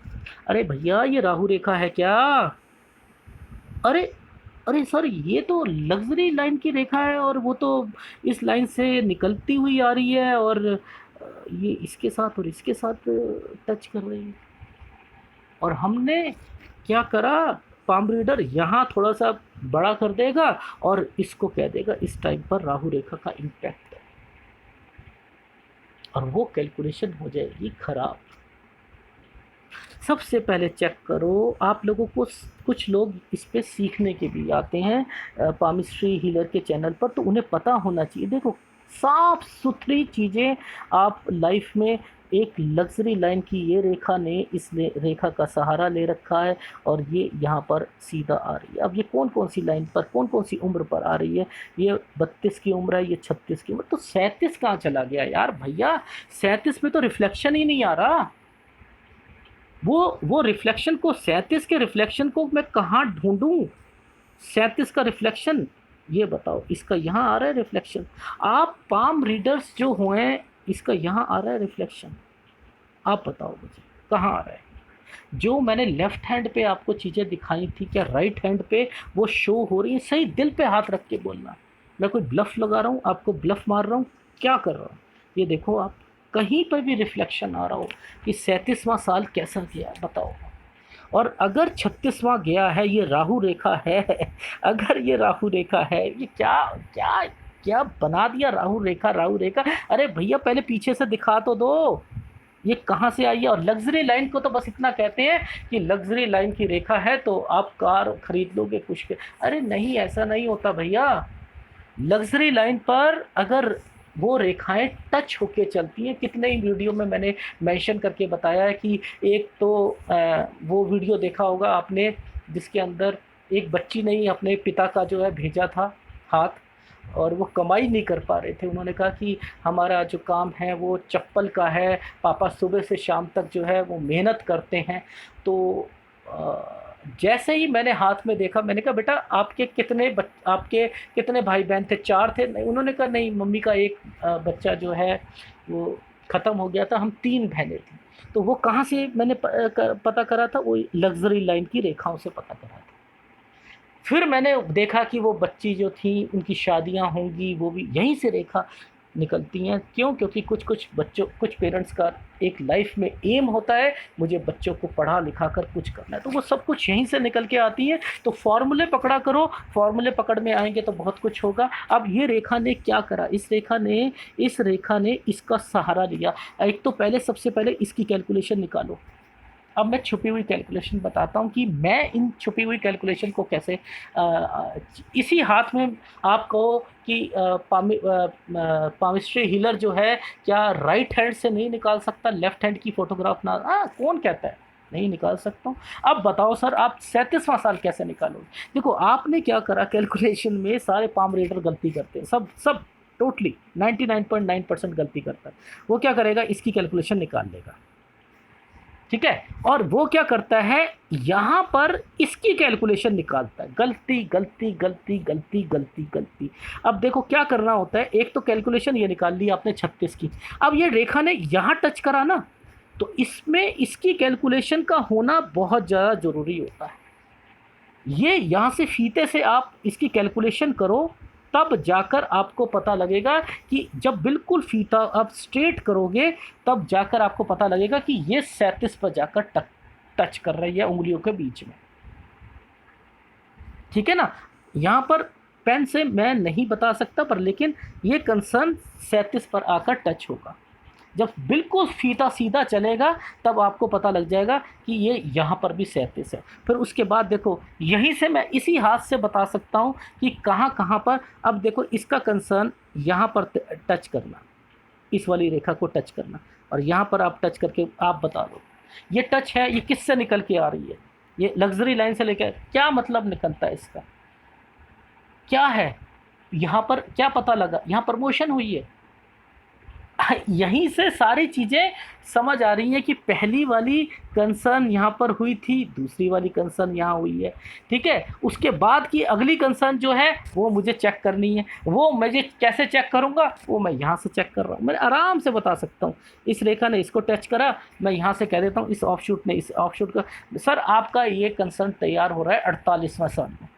S1: अरे भैया ये राहु रेखा है क्या, अरे अरे सर ये तो लग्जरी लाइन की रेखा है, और वो तो इस लाइन से निकलती हुई आ रही है, और ये इसके साथ और इसके साथ टच कर रही है, और हमने क्या करा, पाम रीडर यहाँ थोड़ा सा बड़ा कर देगा और इसको कह देगा इस टाइम पर राहु रेखा का इम्पैक्ट है, और वो कैलकुलेशन हो जाएगी खराब। सबसे पहले चेक करो, आप लोगों को, कुछ लोग इस पे सीखने के भी आते हैं पामिस्ट्री हीलर के चैनल पर, तो उन्हें पता होना चाहिए। देखो, साफ सुथरी चीज़ें आप लाइफ में। एक लग्जरी लाइन की ये रेखा ने रेखा का सहारा ले रखा है और ये यहाँ पर सीधा आ रही है। अब ये कौन कौन सी लाइन पर, कौन कौन सी उम्र पर आ रही है? ये 32 की उम्र है, ये 36 की उम्र, तो 37 कहाँ चला गया यार भैया? 37 में तो रिफ्लेक्शन ही नहीं आ रहा। वो रिफ्लेक्शन को, 37 के रिफ्लेक्शन को मैं कहाँ ढूंढूं? 37 का रिफ्लेक्शन ये बताओ। इसका यहाँ आ रहा है रिफ्लेक्शन। आप पाम रीडर्स जो हुए, इसका यहाँ आ रहा है रिफ्लेक्शन। आप बताओ मुझे कहाँ आ रहा है? जो मैंने लेफ्ट हैंड पे आपको चीज़ें दिखाई थी, क्या राइट हैंड पे वो शो हो रही है? सही दिल पे हाथ रख के बोलना। मैं कोई ब्लफ लगा रहा हूँ, आपको ब्लफ मार रहा हूँ, क्या कर रहा हूँ? ये देखो आप, कहीं पर भी रिफ्लेक्शन आ रहा हो कि 37वां साल कैसा गया बताओ। और अगर 36वां गया है, ये राहु रेखा है, अगर ये राहु रेखा है, ये क्या क्या क्या बना दिया राहु रेखा, राहु रेखा। अरे भैया पहले पीछे से दिखा तो दो, ये कहाँ से आई है? और लग्जरी लाइन को तो बस इतना कहते हैं कि लग्जरी लाइन की रेखा है तो आप कार खरीद लोगे कुछ के। अरे नहीं, ऐसा नहीं होता भैया। लग्जरी लाइन पर अगर वो रेखाएं टच होके चलती हैं, कितने ही वीडियो में मैंने मेंशन करके बताया है कि एक तो वो वीडियो देखा होगा आपने जिसके अंदर एक बच्ची ने ही अपने पिता का जो है भेजा था हाथ, और वो कमाई नहीं कर पा रहे थे। उन्होंने कहा कि हमारा जो काम है वो चप्पल का है, पापा सुबह से शाम तक जो है वो मेहनत करते हैं। तो जैसे ही मैंने हाथ में देखा, मैंने कहा बेटा आपके कितने भाई बहन थे? 4 थे। नहीं, उन्होंने कहा नहीं, मम्मी का एक बच्चा जो है वो ख़त्म हो गया था, हम 3 बहनें थी। तो वो कहाँ से मैंने पता करा था? वो लग्जरी लाइन की रेखाओं से पता करा था। फिर मैंने देखा कि वो बच्ची जो थी उनकी शादियां होंगी, वो भी यहीं से रेखा निकलती हैं। क्यों? क्योंकि कुछ पेरेंट्स का एक लाइफ में एम होता है, मुझे बच्चों को पढ़ा लिखा कर कुछ करना है, तो वो सब कुछ यहीं से निकल के आती है। तो फॉर्मूले पकड़ा करो, फॉर्मूले पकड़ में आएंगे तो बहुत कुछ होगा। अब ये रेखा ने क्या करा? इस रेखा ने इसका सहारा लिया। एक तो पहले, सबसे पहले इसकी कैलकुलेशन निकालो। अब मैं छुपी हुई कैलकुलेशन बताता हूँ कि मैं इन छुपी हुई कैलकुलेशन को कैसे इसी हाथ में आप कहो कि पामिस्ट्री हीलर जो है क्या राइट हैंड से नहीं निकाल सकता लेफ्ट हैंड की फोटोग्राफ? ना, कौन कहता है नहीं निकाल सकता हूँ? अब बताओ सर, आप 37वां साल कैसे निकालोगे? देखो आपने क्या करा, कैलकुलेशन में सारे पाम रीडर गलती करते हैं, सब सब टोटली 99.9% गलती करता है। वो क्या करेगा, इसकी कैलकुलेशन निकाल लेगा, ठीक है, और वो क्या करता है, यहां पर इसकी कैलकुलेशन निकालता है। गलती गलती गलती गलती गलती गलती। अब देखो क्या करना होता है, एक तो कैलकुलेशन ये निकाल ली आपने 36 की। अब ये रेखा ने यहां टच करा ना, तो इसमें इसकी कैलकुलेशन का होना बहुत ज़्यादा ज़रूरी होता है। ये यहाँ से फीते से आप इसकी कैलकुलेशन करो, तब जाकर आपको पता लगेगा कि जब बिल्कुल फीता आप स्ट्रेट करोगे, तब जाकर आपको पता लगेगा कि ये 37 पर जाकर टच कर रही है उंगलियों के बीच में। ठीक है ना? यहाँ पर पेन से मैं नहीं बता सकता, पर लेकिन ये कंसर्न 37 पर आकर टच होगा। जब बिल्कुल फीता सीधा चलेगा तब आपको पता लग जाएगा कि ये यहाँ पर भी 37 है। फिर उसके बाद देखो, यहीं से मैं इसी हाथ से बता सकता हूँ कि कहाँ कहाँ पर। अब देखो इसका कंसर्न यहाँ पर टच करना, इस वाली रेखा को टच करना, और यहाँ पर आप टच करके आप बता दो ये टच है, ये किससे निकल के आ रही है? ये लग्जरी लाइन से लेकर क्या मतलब निकलता है इसका? क्या है यहाँ पर? क्या पता लगा? यहाँ प्रमोशन हुई है। यहीं से सारी चीज़ें समझ आ रही हैं कि पहली वाली कंसर्न यहाँ पर हुई थी, दूसरी वाली कंसर्न यहाँ हुई है। ठीक है, उसके बाद की अगली कंसर्न जो है वो मुझे चेक करनी है। वो मुझे कैसे चेक करूँगा? वो मैं यहाँ से चेक कर रहा हूँ, मैं आराम से बता सकता हूँ। इस रेखा ने इसको टच करा, मैं यहाँ से कह देता हूँ इस ऑफशूट ने इस ऑफशूट का। सर आपका ये कंसर्न तैयार हो रहा है 48वें साल में,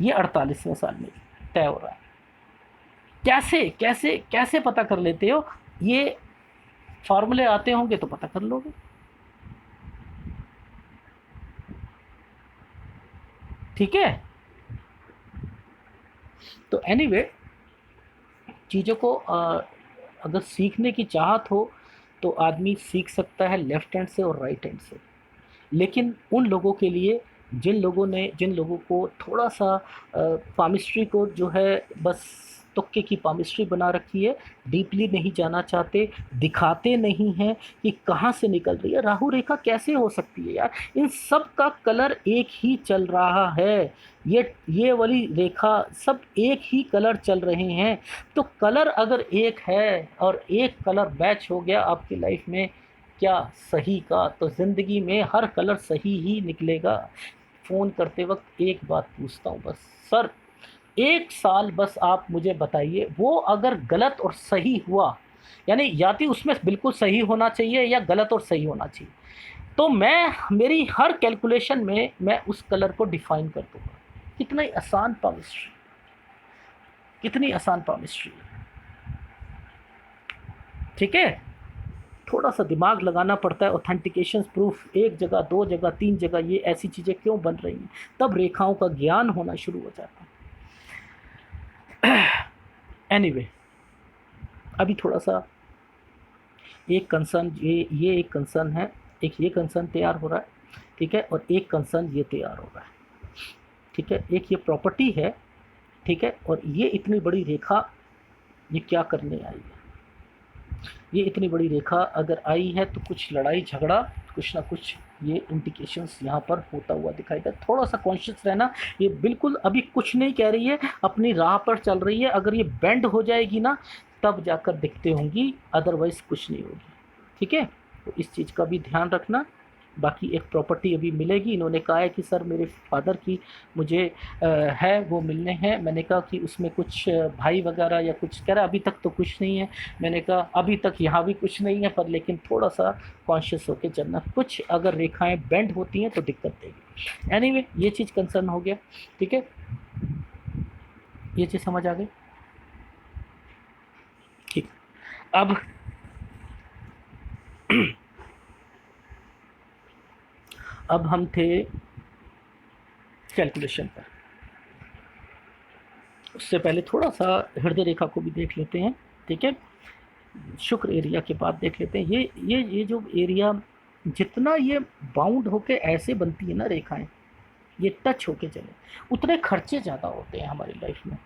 S1: ये 48वें साल में तय हो रहा है। कैसे कैसे कैसे पता कर लेते हो? ये फॉर्मूले आते होंगे तो पता कर लोगे। ठीक है, तो एनीवे चीज़ों को अगर सीखने की चाहत हो तो आदमी सीख सकता है लेफ्ट हैंड से और राइट हैंड से। लेकिन उन लोगों के लिए जिन लोगों को थोड़ा सा पामिस्ट्री को जो है बस तुक्के की पामिस्ट्री बना रखी है, डीपली नहीं जाना चाहते, दिखाते नहीं हैं कि कहाँ से निकल रही है। राहु रेखा कैसे हो सकती है यार? इन सब का कलर एक ही चल रहा है। ये वाली रेखा सब एक ही कलर चल रहे हैं। तो कलर अगर एक है और एक कलर मैच हो गया आपकी लाइफ में क्या सही का, तो ज़िंदगी में हर कलर सही ही निकलेगा। फ़ोन करते वक्त एक बात पूछता हूँ बस, सर 1 साल बस आप मुझे बताइए, वो अगर गलत और सही हुआ, यानी या तो उसमें बिल्कुल सही होना चाहिए या गलत और सही होना चाहिए, तो मैं मेरी हर कैलकुलेशन में मैं उस कलर को डिफाइन कर दूंगा। कितना ही आसान पामिस्ट्री, कितनी आसान पामिस्ट्री। ठीक है, थोड़ा सा दिमाग लगाना पड़ता है। ऑथेंटिकेशन प्रूफ एक जगह, दो जगह, तीन जगह, ये ऐसी चीज़ें क्यों बन रही हैं, तब रेखाओं का ज्ञान होना शुरू हो जाता है। एनीवे, अभी थोड़ा सा एक कंसर्न, ये एक कंसर्न है, एक ये कंसर्न तैयार हो रहा है, ठीक है, और एक कंसर्न ये तैयार हो रहा है, ठीक है। एक ये प्रॉपर्टी है, ठीक है, और ये इतनी बड़ी रेखा ये क्या करने आई है। ये इतनी बड़ी रेखा अगर आई है तो कुछ लड़ाई झगड़ा, कुछ ना कुछ ये इंडिकेशंस यहाँ पर होता हुआ दिखाई दे। थोड़ा सा कॉन्शियस रहना। ये बिल्कुल अभी कुछ नहीं कह रही है, अपनी राह पर चल रही है। अगर ये बेंड हो जाएगी ना तब जाकर दिखते होंगी, अदरवाइज़ कुछ नहीं होगी, ठीक है। तो इस चीज़ का भी ध्यान रखना। बाकी एक प्रॉपर्टी अभी मिलेगी। इन्होंने कहा है कि सर मेरे फादर की मुझे है वो मिलने हैं। मैंने कहा कि उसमें कुछ भाई वगैरह या कुछ, कह रहा अभी तक तो कुछ नहीं है। मैंने कहा अभी तक यहाँ भी कुछ नहीं है, पर लेकिन थोड़ा सा कॉन्शियस होकर चलना, कुछ अगर रेखाएं बेंड होती हैं तो दिक्कत देगी। एनीवे, ये चीज़ कंसर्न हो गया, ठीक है, ये चीज़ समझ आ गई, ठीक। अब अब हम थे कैलकुलेशन पर। उससे पहले थोड़ा सा हृदय रेखा को भी देख लेते हैं, ठीक है। शुक्र एरिया के बाद देख लेते हैं। ये जो एरिया जितना ये बाउंड होके ऐसे बनती है ना रेखाएं, ये टच होके चले, उतने खर्चे ज़्यादा होते हैं हमारी लाइफ में,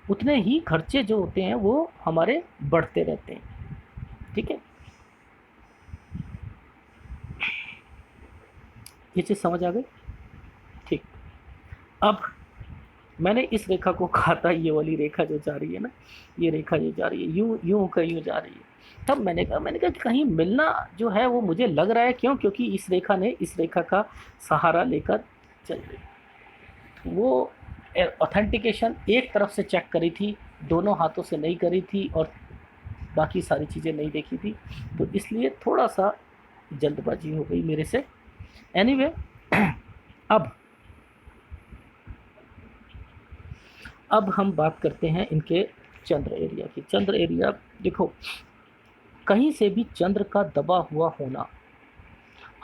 S1: उतने ही खर्चे जो होते हैं वो हमारे बढ़ते रहते हैं, ठीक है। ये चीज़ समझ आ गई, ठीक। अब मैंने इस रेखा को कहा था, ये वाली रेखा जो जा रही है ना, ये रेखा जो जा रही है यूं यूं का यूं जा रही है। तब मैंने कहा कि कहीं मिलना जो है वो मुझे लग रहा है, क्यों, क्योंकि इस रेखा ने इस रेखा का सहारा लेकर चल रही। वो ऑथेंटिकेशन एक तरफ से चेक करी थी, दोनों हाथों से नहीं करी थी और बाकी सारी चीज़ें नहीं देखी थी, तो इसलिए थोड़ा सा जल्दबाजी हो गई मेरे से। एनीवे, अब अब हम बात करते हैं इनके चंद्र एरिया की। चंद्र एरिया देखो, कहीं से भी चंद्र का दबा हुआ होना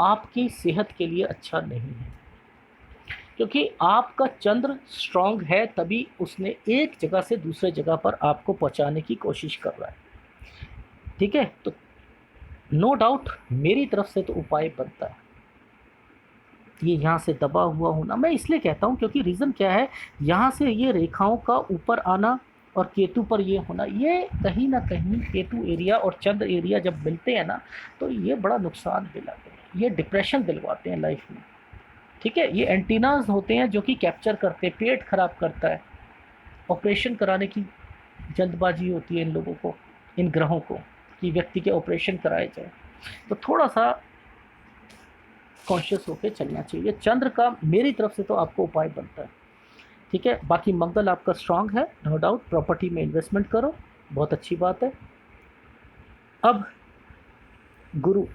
S1: आपकी सेहत के लिए अच्छा नहीं है, क्योंकि आपका चंद्र स्ट्रांग है, तभी उसने एक जगह से दूसरे जगह पर आपको पहुंचाने की कोशिश कर रहा है, ठीक है। तो नो डाउट मेरी तरफ से तो उपाय बनता है। ये यहाँ से दबा हुआ होना मैं इसलिए कहता हूँ क्योंकि रीज़न क्या है, यहाँ से ये रेखाओं का ऊपर आना और केतु पर ये होना, ये कहीं ना कहीं केतु एरिया और चंद्र एरिया जब मिलते हैं ना तो ये बड़ा नुकसान दिलाते हैं, ये डिप्रेशन दिलवाते हैं लाइफ में, ठीक है। ये एंटीनाज होते हैं जो कि कैप्चर करते हैं, पेट खराब करता है, ऑपरेशन कराने की जल्दबाजी होती है इन लोगों को, इन ग्रहों को, कि व्यक्ति के ऑपरेशन कराए जाए। तो थोड़ा सा कॉन्शियस होकर चलना चाहिए। चंद्र का मेरी तरफ से तो आपको उपाय बनता है, ठीक है। बाकी मंगल आपका स्ट्रांग है, नो डाउट, प्रॉपर्टी में इन्वेस्टमेंट करो, बहुत अच्छी बात है। अब गुरु,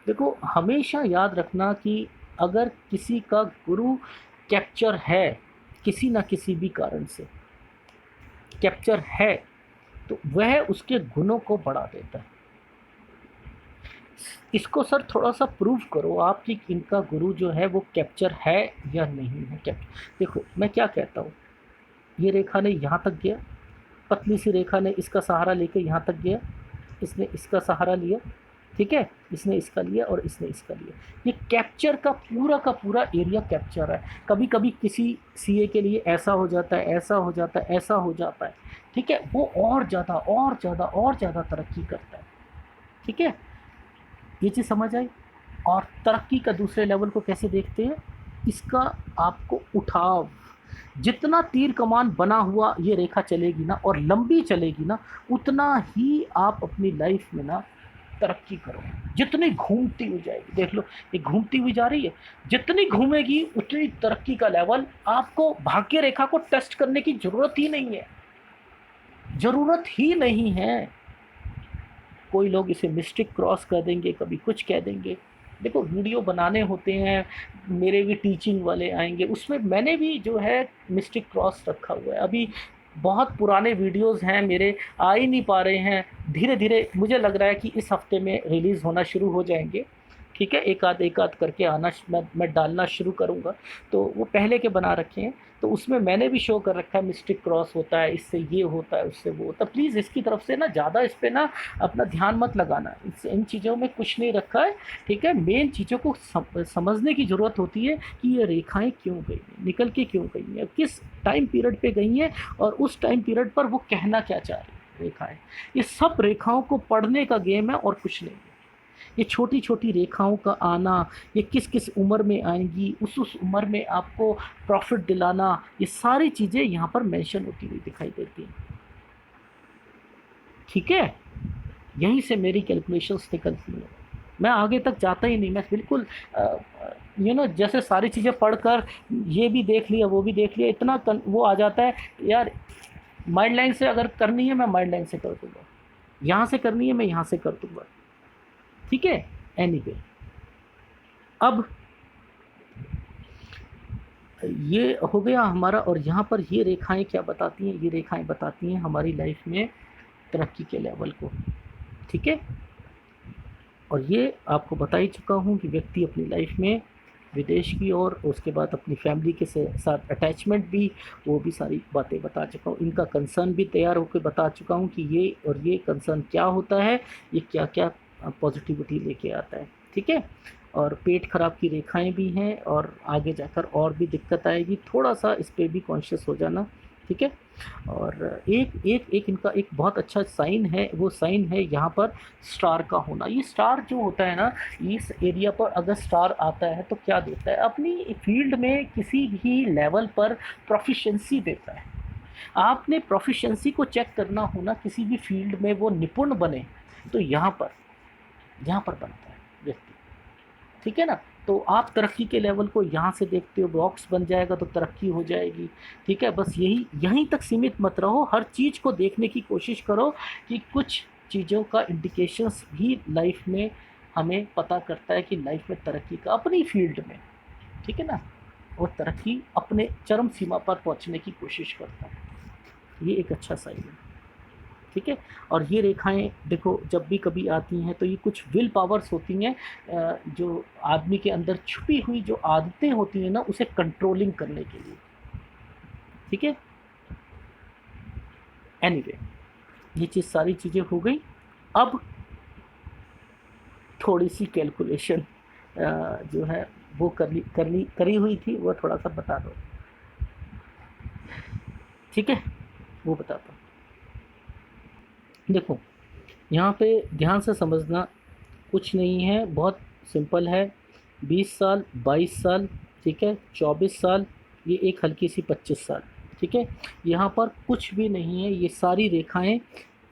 S1: देखो हमेशा याद रखना कि अगर किसी का गुरु कैप्चर है, किसी ना किसी भी कारण से कैप्चर है, तो वह उसके गुणों को बढ़ा देता है। इसको सर थोड़ा सा प्रूव करो आप कि इनका गुरु जो है वो कैप्चर है या नहीं है। कैप्चर देखो मैं क्या कहता हूँ, ये रेखा ने यहाँ तक गया, पतली सी रेखा ने इसका सहारा लेकर यहाँ तक गया, इसने इसका सहारा लिया, ठीक है, इसने इसका लिया और इसने इसका लिया। ये कैप्चर का पूरा एरिया कैप्चर है। कभी कभी किसी सीए के लिए ऐसा हो जाता है, ऐसा हो जाता है, ऐसा हो जाता है, ठीक है, वो और ज़्यादा और ज़्यादा और ज़्यादा तरक्की करता है। ठीक है, ये चीज़ समझ आई। और तरक्की का दूसरे लेवल को कैसे देखते हैं, इसका आपको उठाव, जितना तीर कमान बना हुआ ये रेखा चलेगी ना और लंबी चलेगी ना, उतना ही आप अपनी लाइफ में ना तरक्की करो। जितनी घूमती हुई जाएगी, देख लो ये घूमती हुई जा रही है, जितनी घूमेगी उतनी तरक्की का लेवल। आपको भाग्य रेखा को टेस्ट करने की जरूरत ही नहीं है, जरूरत ही नहीं है। कोई लोग इसे मिस्टिक क्रॉस कर देंगे, कभी कुछ कह देंगे। देखो वीडियो बनाने होते हैं, मेरे भी टीचिंग वाले आएंगे, उसमें मैंने भी जो है मिस्टिक क्रॉस रखा हुआ है। अभी बहुत पुराने वीडियोस हैं मेरे, आ ही नहीं पा रहे हैं। धीरे धीरे मुझे लग रहा है कि इस हफ्ते में रिलीज़ होना शुरू हो जाएंगे। ठीक है, एक आध करके आना, मैं डालना शुरू करूँगा। तो वो पहले के बना रखे हैं, तो उसमें मैंने भी शो कर रखा है मिस्टिक क्रॉस होता है, इससे ये होता है, उससे वो होता है। प्लीज़ इसकी तरफ से ना ज़्यादा इस पे ना अपना ध्यान मत लगाना, इन चीज़ों में कुछ नहीं रखा है। ठीक है, मेन चीज़ों को समझने की ज़रूरत होती है कि ये रेखाएं क्यों गई हैं, निकल के क्यों गई हैं, किस टाइम पीरियड पे गई हैं, और उस टाइम पीरियड पर वो कहना क्या चाह रही है रेखाएं। ये सब रेखाओं को पढ़ने का गेम है और कुछ नहीं। ये छोटी छोटी रेखाओं का आना, ये किस किस उम्र में आएंगी, उस उम्र में आपको प्रॉफिट दिलाना, ये सारी चीज़ें यहाँ पर मेंशन होती हुई दिखाई देती हैं। ठीक है, यहीं से मेरी कैलकुलेशंस निकलती हैं। मैं आगे तक जाता ही नहीं, मैं बिल्कुल जैसे सारी चीज़ें पढ़कर ये भी देख लिया वो भी देख लिया, इतना वो आ जाता है यार। माइंड लाइन से अगर करनी है मैं माइंड लाइन से कर दूंगा, यहाँ से करनी है मैं यहाँ से कर दूंगा। ठीक है, एनीवे अब ये हो गया हमारा। और यहाँ पर ये रेखाएं क्या बताती हैं, ये रेखाएं बताती हैं हमारी लाइफ में तरक्की के लेवल को। ठीक है, और ये आपको बता ही चुका हूँ कि व्यक्ति अपनी लाइफ में विदेश की और उसके बाद अपनी फैमिली के साथ अटैचमेंट भी, वो भी सारी बातें बता चुका हूँ। इनका कंसर्न भी तैयार होकर बता चुका हूँ कि ये और ये कंसर्न क्या होता है, ये क्या क्या पॉजिटिविटी लेके आता है। ठीक है, और पेट खराब की रेखाएं भी हैं और आगे जाकर और भी दिक्कत आएगी, थोड़ा सा इस पर भी कॉन्शियस हो जाना। ठीक है, और एक इनका एक बहुत अच्छा साइन है, वो साइन है यहाँ पर स्टार का होना। ये स्टार जो होता है ना, इस एरिया पर अगर स्टार आता है तो क्या देता है, अपनी फील्ड में किसी भी लेवल पर प्रोफिशिएंसी देता है। आपने प्रोफिशिएंसी को चेक करना हो ना, किसी भी फील्ड में वो निपुण बने, तो यहाँ पर बनता है व्यक्ति। ठीक है ना, तो आप तरक्की के लेवल को यहाँ से देखते हो, बॉक्स बन जाएगा तो तरक्की हो जाएगी। ठीक है, बस यहीं तक सीमित मत रहो, हर चीज़ को देखने की कोशिश करो कि कुछ चीज़ों का इंडिकेशंस भी लाइफ में हमें पता करता है कि लाइफ में तरक्की का अपनी फील्ड में, ठीक है ना, और तरक्की अपने चरम सीमा पर पहुँचने की कोशिश करता है। ये एक अच्छा साइन है। ठीक है, और ये रेखाएं देखो जब भी कभी आती हैं तो ये कुछ विल पावर्स होती हैं, जो आदमी के अंदर छुपी हुई जो आदतें होती हैं ना, उसे कंट्रोलिंग करने के लिए। ठीक है, एनीवे ये चीज़ सारी चीज़ें हो गई। अब थोड़ी सी कैलकुलेशन जो है वो करी हुई थी, वो थोड़ा सा बता दो। ठीक है, वो बताता हूँ। देखो यहाँ पे ध्यान से समझना, कुछ नहीं है, बहुत सिंपल है। 20 साल, 22 साल, ठीक है, 24 साल, ये एक हल्की सी 25 साल। ठीक है, यहाँ पर कुछ भी नहीं है, ये सारी रेखाएं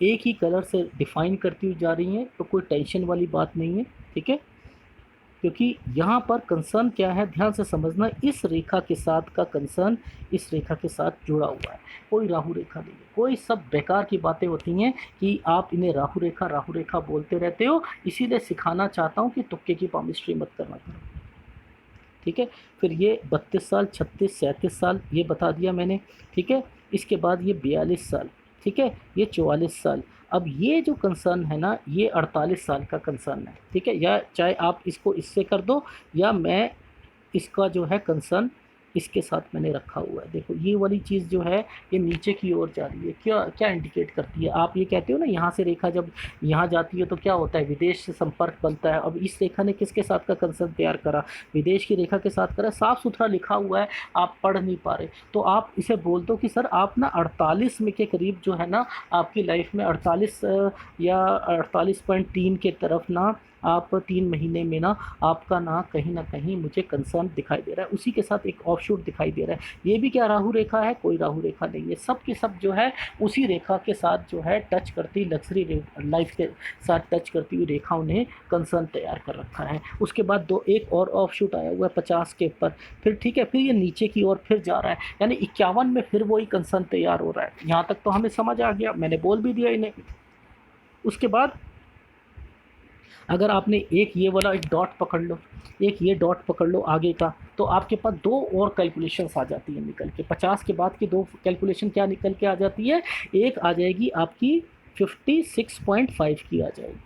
S1: एक ही कलर से डिफाइन करती हुई जा रही हैं, तो कोई टेंशन वाली बात नहीं है। ठीक है, क्योंकि यहाँ पर कंसर्न क्या है, ध्यान से समझना, इस रेखा के साथ का कंसर्न इस रेखा के साथ जुड़ा हुआ है, कोई राहु रेखा नहीं है। कोई सब बेकार की बातें होती हैं कि आप इन्हें राहु रेखा बोलते रहते हो, इसीलिए सिखाना चाहता हूँ कि तुक्के की पामिस्ट्री मत करना करो। ठीक है, फिर ये 32 साल, 36, 37 साल ये बता दिया मैंने। ठीक है, इसके बाद ये 42 साल, ठीक है, ये 44 साल। अब ये जो कंसर्न है ना, ये 48 साल का कंसर्न है। ठीक है, या चाहे आप इसको इससे कर दो, या मैं इसका जो है कंसर्न इसके साथ मैंने रखा हुआ है। देखो ये वाली चीज़ जो है ये नीचे की ओर जा रही है, क्या क्या इंडिकेट करती है? आप ये कहते हो ना यहाँ से रेखा जब यहाँ जाती है तो क्या होता है, विदेश से संपर्क बनता है। अब इस रेखा ने किसके साथ का कंसर्न तैयार करा, विदेश की रेखा के साथ करा। साफ सुथरा लिखा हुआ है, आप पढ़ नहीं पा रहे तो आप इसे बोल दो कि सर आप ना 48 में के करीब जो है ना आपकी लाइफ में 48 या 48.3 के तरफ ना आप 3 महीने में ना आपका ना कहीं मुझे कंसर्न दिखाई दे रहा है। उसी के साथ एक ऑफशूट दिखाई दे रहा है। ये भी क्या राहु रेखा है? कोई राहु रेखा नहीं है, सब की सब जो है उसी रेखा के साथ जो है टच करती, लग्जरी लाइफ के साथ टच करती हुई रेखाओं ने कंसर्न तैयार कर रखा है। उसके बाद दो एक और ऑफशूट आया हुआ है 50 के ऊपर, फिर ठीक है, फिर ये नीचे की ओर फिर जा रहा है, यानी 51 में फिर वही कंसर्न तैयार हो रहा है। यहाँ तक तो हमें समझ आ गया, मैंने बोल भी दिया इन्हें। उसके बाद अगर आपने एक ये वाला एक डॉट पकड़ लो, एक ये डॉट पकड़ लो आगे का, तो आपके पास दो और कैलकुलेशंस आ जाती है निकल के। 50 के बाद की दो कैलकुलेशन क्या निकल के आ जाती है? एक आ जाएगी आपकी 56.5 की आ जाएगी,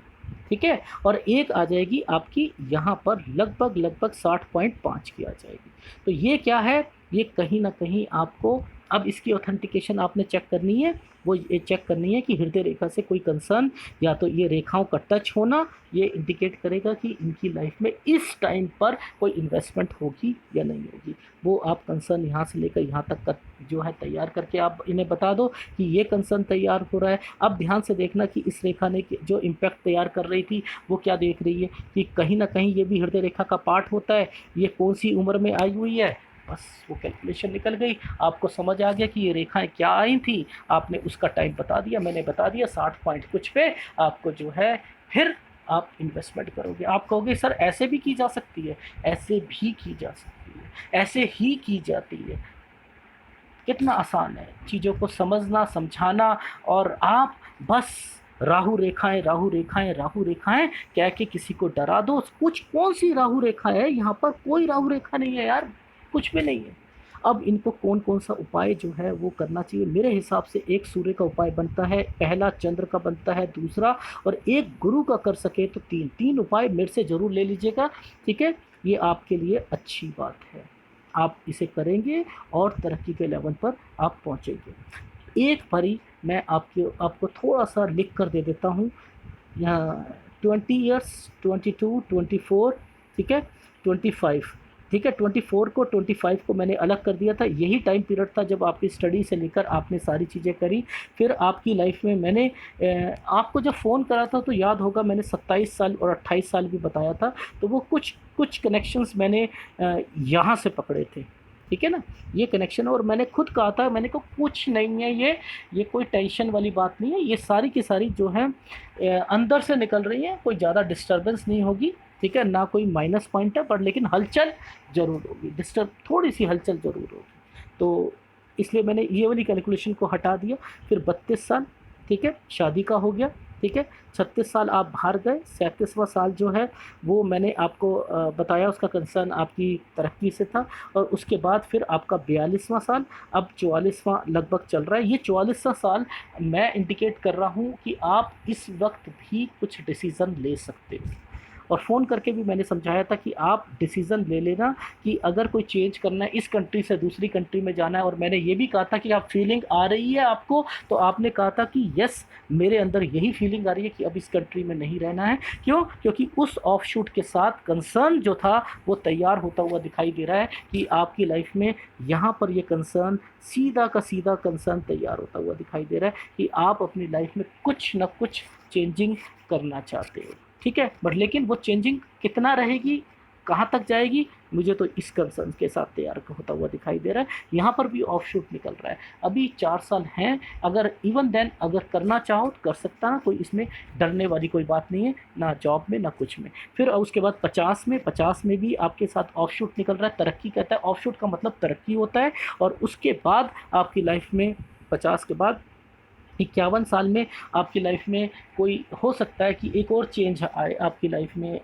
S1: ठीक है, और एक आ जाएगी आपकी यहाँ पर लगभग लगभग 60.5 की आ जाएगी। तो ये क्या है? ये कहीं ना कहीं आपको अब इसकी ऑथेंटिकेशन आपने चेक करनी है। वो ये चेक करनी है कि हृदय रेखा से कोई कंसर्न या तो ये रेखाओं का टच होना ये इंडिकेट करेगा कि इनकी लाइफ में इस टाइम पर कोई इन्वेस्टमेंट होगी या नहीं होगी। वो आप कंसर्न यहाँ से लेकर यहाँ तक का जो है तैयार करके आप इन्हें बता दो कि ये कंसर्न तैयार हो रहा है। अब ध्यान से देखना कि इस रेखा ने जो इम्पैक्ट तैयार कर रही थी वो क्या देख रही है कि कहीं ना कहीं ये भी हृदय रेखा का पार्ट होता है। ये कौन सी उम्र में आई हुई है, बस वो कैलकुलेशन निकल गई, आपको समझ आ गया कि ये रेखाएं क्या आई थी, आपने उसका टाइम बता दिया, मैंने बता दिया 60 पॉइंट कुछ पे आपको जो है फिर आप इन्वेस्टमेंट करोगे। आप कहोगे सर ऐसे भी की जा सकती है, ऐसे भी की जा सकती है, ऐसे ही की जाती है। कितना आसान है चीज़ों को समझना समझाना, और आप बस राहु रेखाएं राहु रेखाएं राहु रेखाएं कह के किसी को डरा दो। कुछ कौन सी राहु रेखा है यहाँ पर? कोई राहु रेखा नहीं है यार, कुछ भी नहीं है। अब इनको कौन कौन सा उपाय जो है वो करना चाहिए? मेरे हिसाब से एक सूर्य का उपाय बनता है, पहला चंद्र का बनता है, दूसरा और एक गुरु का कर सके तो तीन तीन उपाय मेरे से ज़रूर ले लीजिएगा, ठीक है। ये आपके लिए अच्छी बात है, आप इसे करेंगे और तरक्की के लेवल पर आप पहुंचेंगे। एक बारी मैं आपको थोड़ा सा लिख कर दे देता हूँ। यहाँ 20 ईयर्स, 22, 24, ठीक है, 25, ठीक है, 24 को 25 को मैंने अलग कर दिया था। यही टाइम पीरियड था जब आपकी स्टडी से लेकर आपने सारी चीज़ें करी। फिर आपकी लाइफ में मैंने आपको जब फ़ोन करा था तो याद होगा मैंने 27 साल और 28 साल भी बताया था। तो वो कुछ कुछ कनेक्शंस मैंने यहाँ से पकड़े थे, ठीक है ना, ये कनेक्शन। और मैंने खुद कहा था, मैंने को कुछ नहीं है, ये कोई टेंशन वाली बात नहीं है, ये सारी की सारी जो है अंदर से निकल रही है, कोई ज़्यादा डिस्टर्बेंस नहीं होगी, ठीक है ना, कोई माइनस पॉइंट है, पर लेकिन हलचल ज़रूर होगी, डिस्टर्ब थोड़ी सी हलचल ज़रूर होगी। तो इसलिए मैंने ये वाली कैलकुलेशन को हटा दिया। फिर 32 साल, ठीक है, शादी का हो गया, ठीक है। 36 साल आप बाहर गए, 37वां साल जो है वो मैंने आपको बताया, उसका कंसर्न आपकी तरक्की से था। और उसके बाद फिर आपका 42वां साल, अब 44वां लगभग चल रहा है। ये 44वां साल मैं इंडिकेट कर रहा हूँ कि आप इस वक्त भी कुछ डिसीज़न ले सकते हो। और फ़ोन करके भी मैंने समझाया था कि आप डिसीज़न ले लेना कि अगर कोई चेंज करना है, इस कंट्री से दूसरी कंट्री में जाना है। और मैंने ये भी कहा था कि आप फीलिंग आ रही है आपको, तो आपने कहा था कि यस मेरे अंदर यही फीलिंग आ रही है कि अब इस कंट्री में नहीं रहना है। क्यों? क्योंकि उस ऑफशूट के साथ कंसर्न जो था वो तैयार होता हुआ दिखाई दे रहा है कि आपकी लाइफ में यहाँ पर ये कंसर्न सीधा का सीधा कंसर्न तैयार होता हुआ दिखाई दे रहा है कि आप अपनी लाइफ में कुछ न कुछ चेंजिंग करना चाहते हो, ठीक है। बट लेकिन वो चेंजिंग कितना रहेगी, कहाँ तक जाएगी, मुझे तो इस कंसर्न के साथ तैयार होता हुआ दिखाई दे रहा है। यहाँ पर भी ऑफशूट निकल रहा है। अभी 4 साल हैं, अगर इवन देन अगर करना चाहो तो कर सकता है, कोई इसमें डरने वाली कोई बात नहीं है, ना जॉब में ना कुछ में। फिर उसके बाद 50 में भी आपके साथ ऑफशूट निकल रहा है, तरक्की कहता है। ऑफशूट का मतलब तरक्की होता है। और उसके बाद आपकी लाइफ में 50 के बाद 51 साल में आपकी लाइफ में कोई हो सकता है कि एक और चेंज आए आपकी लाइफ में,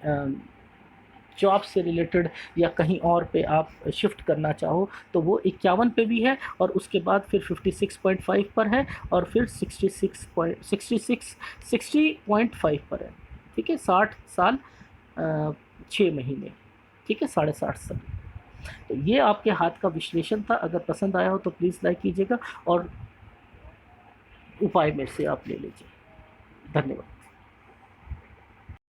S1: जॉब से रिलेटेड या कहीं और पे आप शिफ्ट करना चाहो तो वो 51 पे भी है। और उसके बाद फिर 56.5 पर है, और फिर 60.5 पर है, ठीक है। 60 साल 6 महीने, ठीक है, 60.5 साल। तो ये आपके हाथ का विश्लेषण था। अगर पसंद आया हो तो प्लीज़ लाइक कीजिएगा और उपाय मेरे से आप ले लीजिए। धन्यवाद।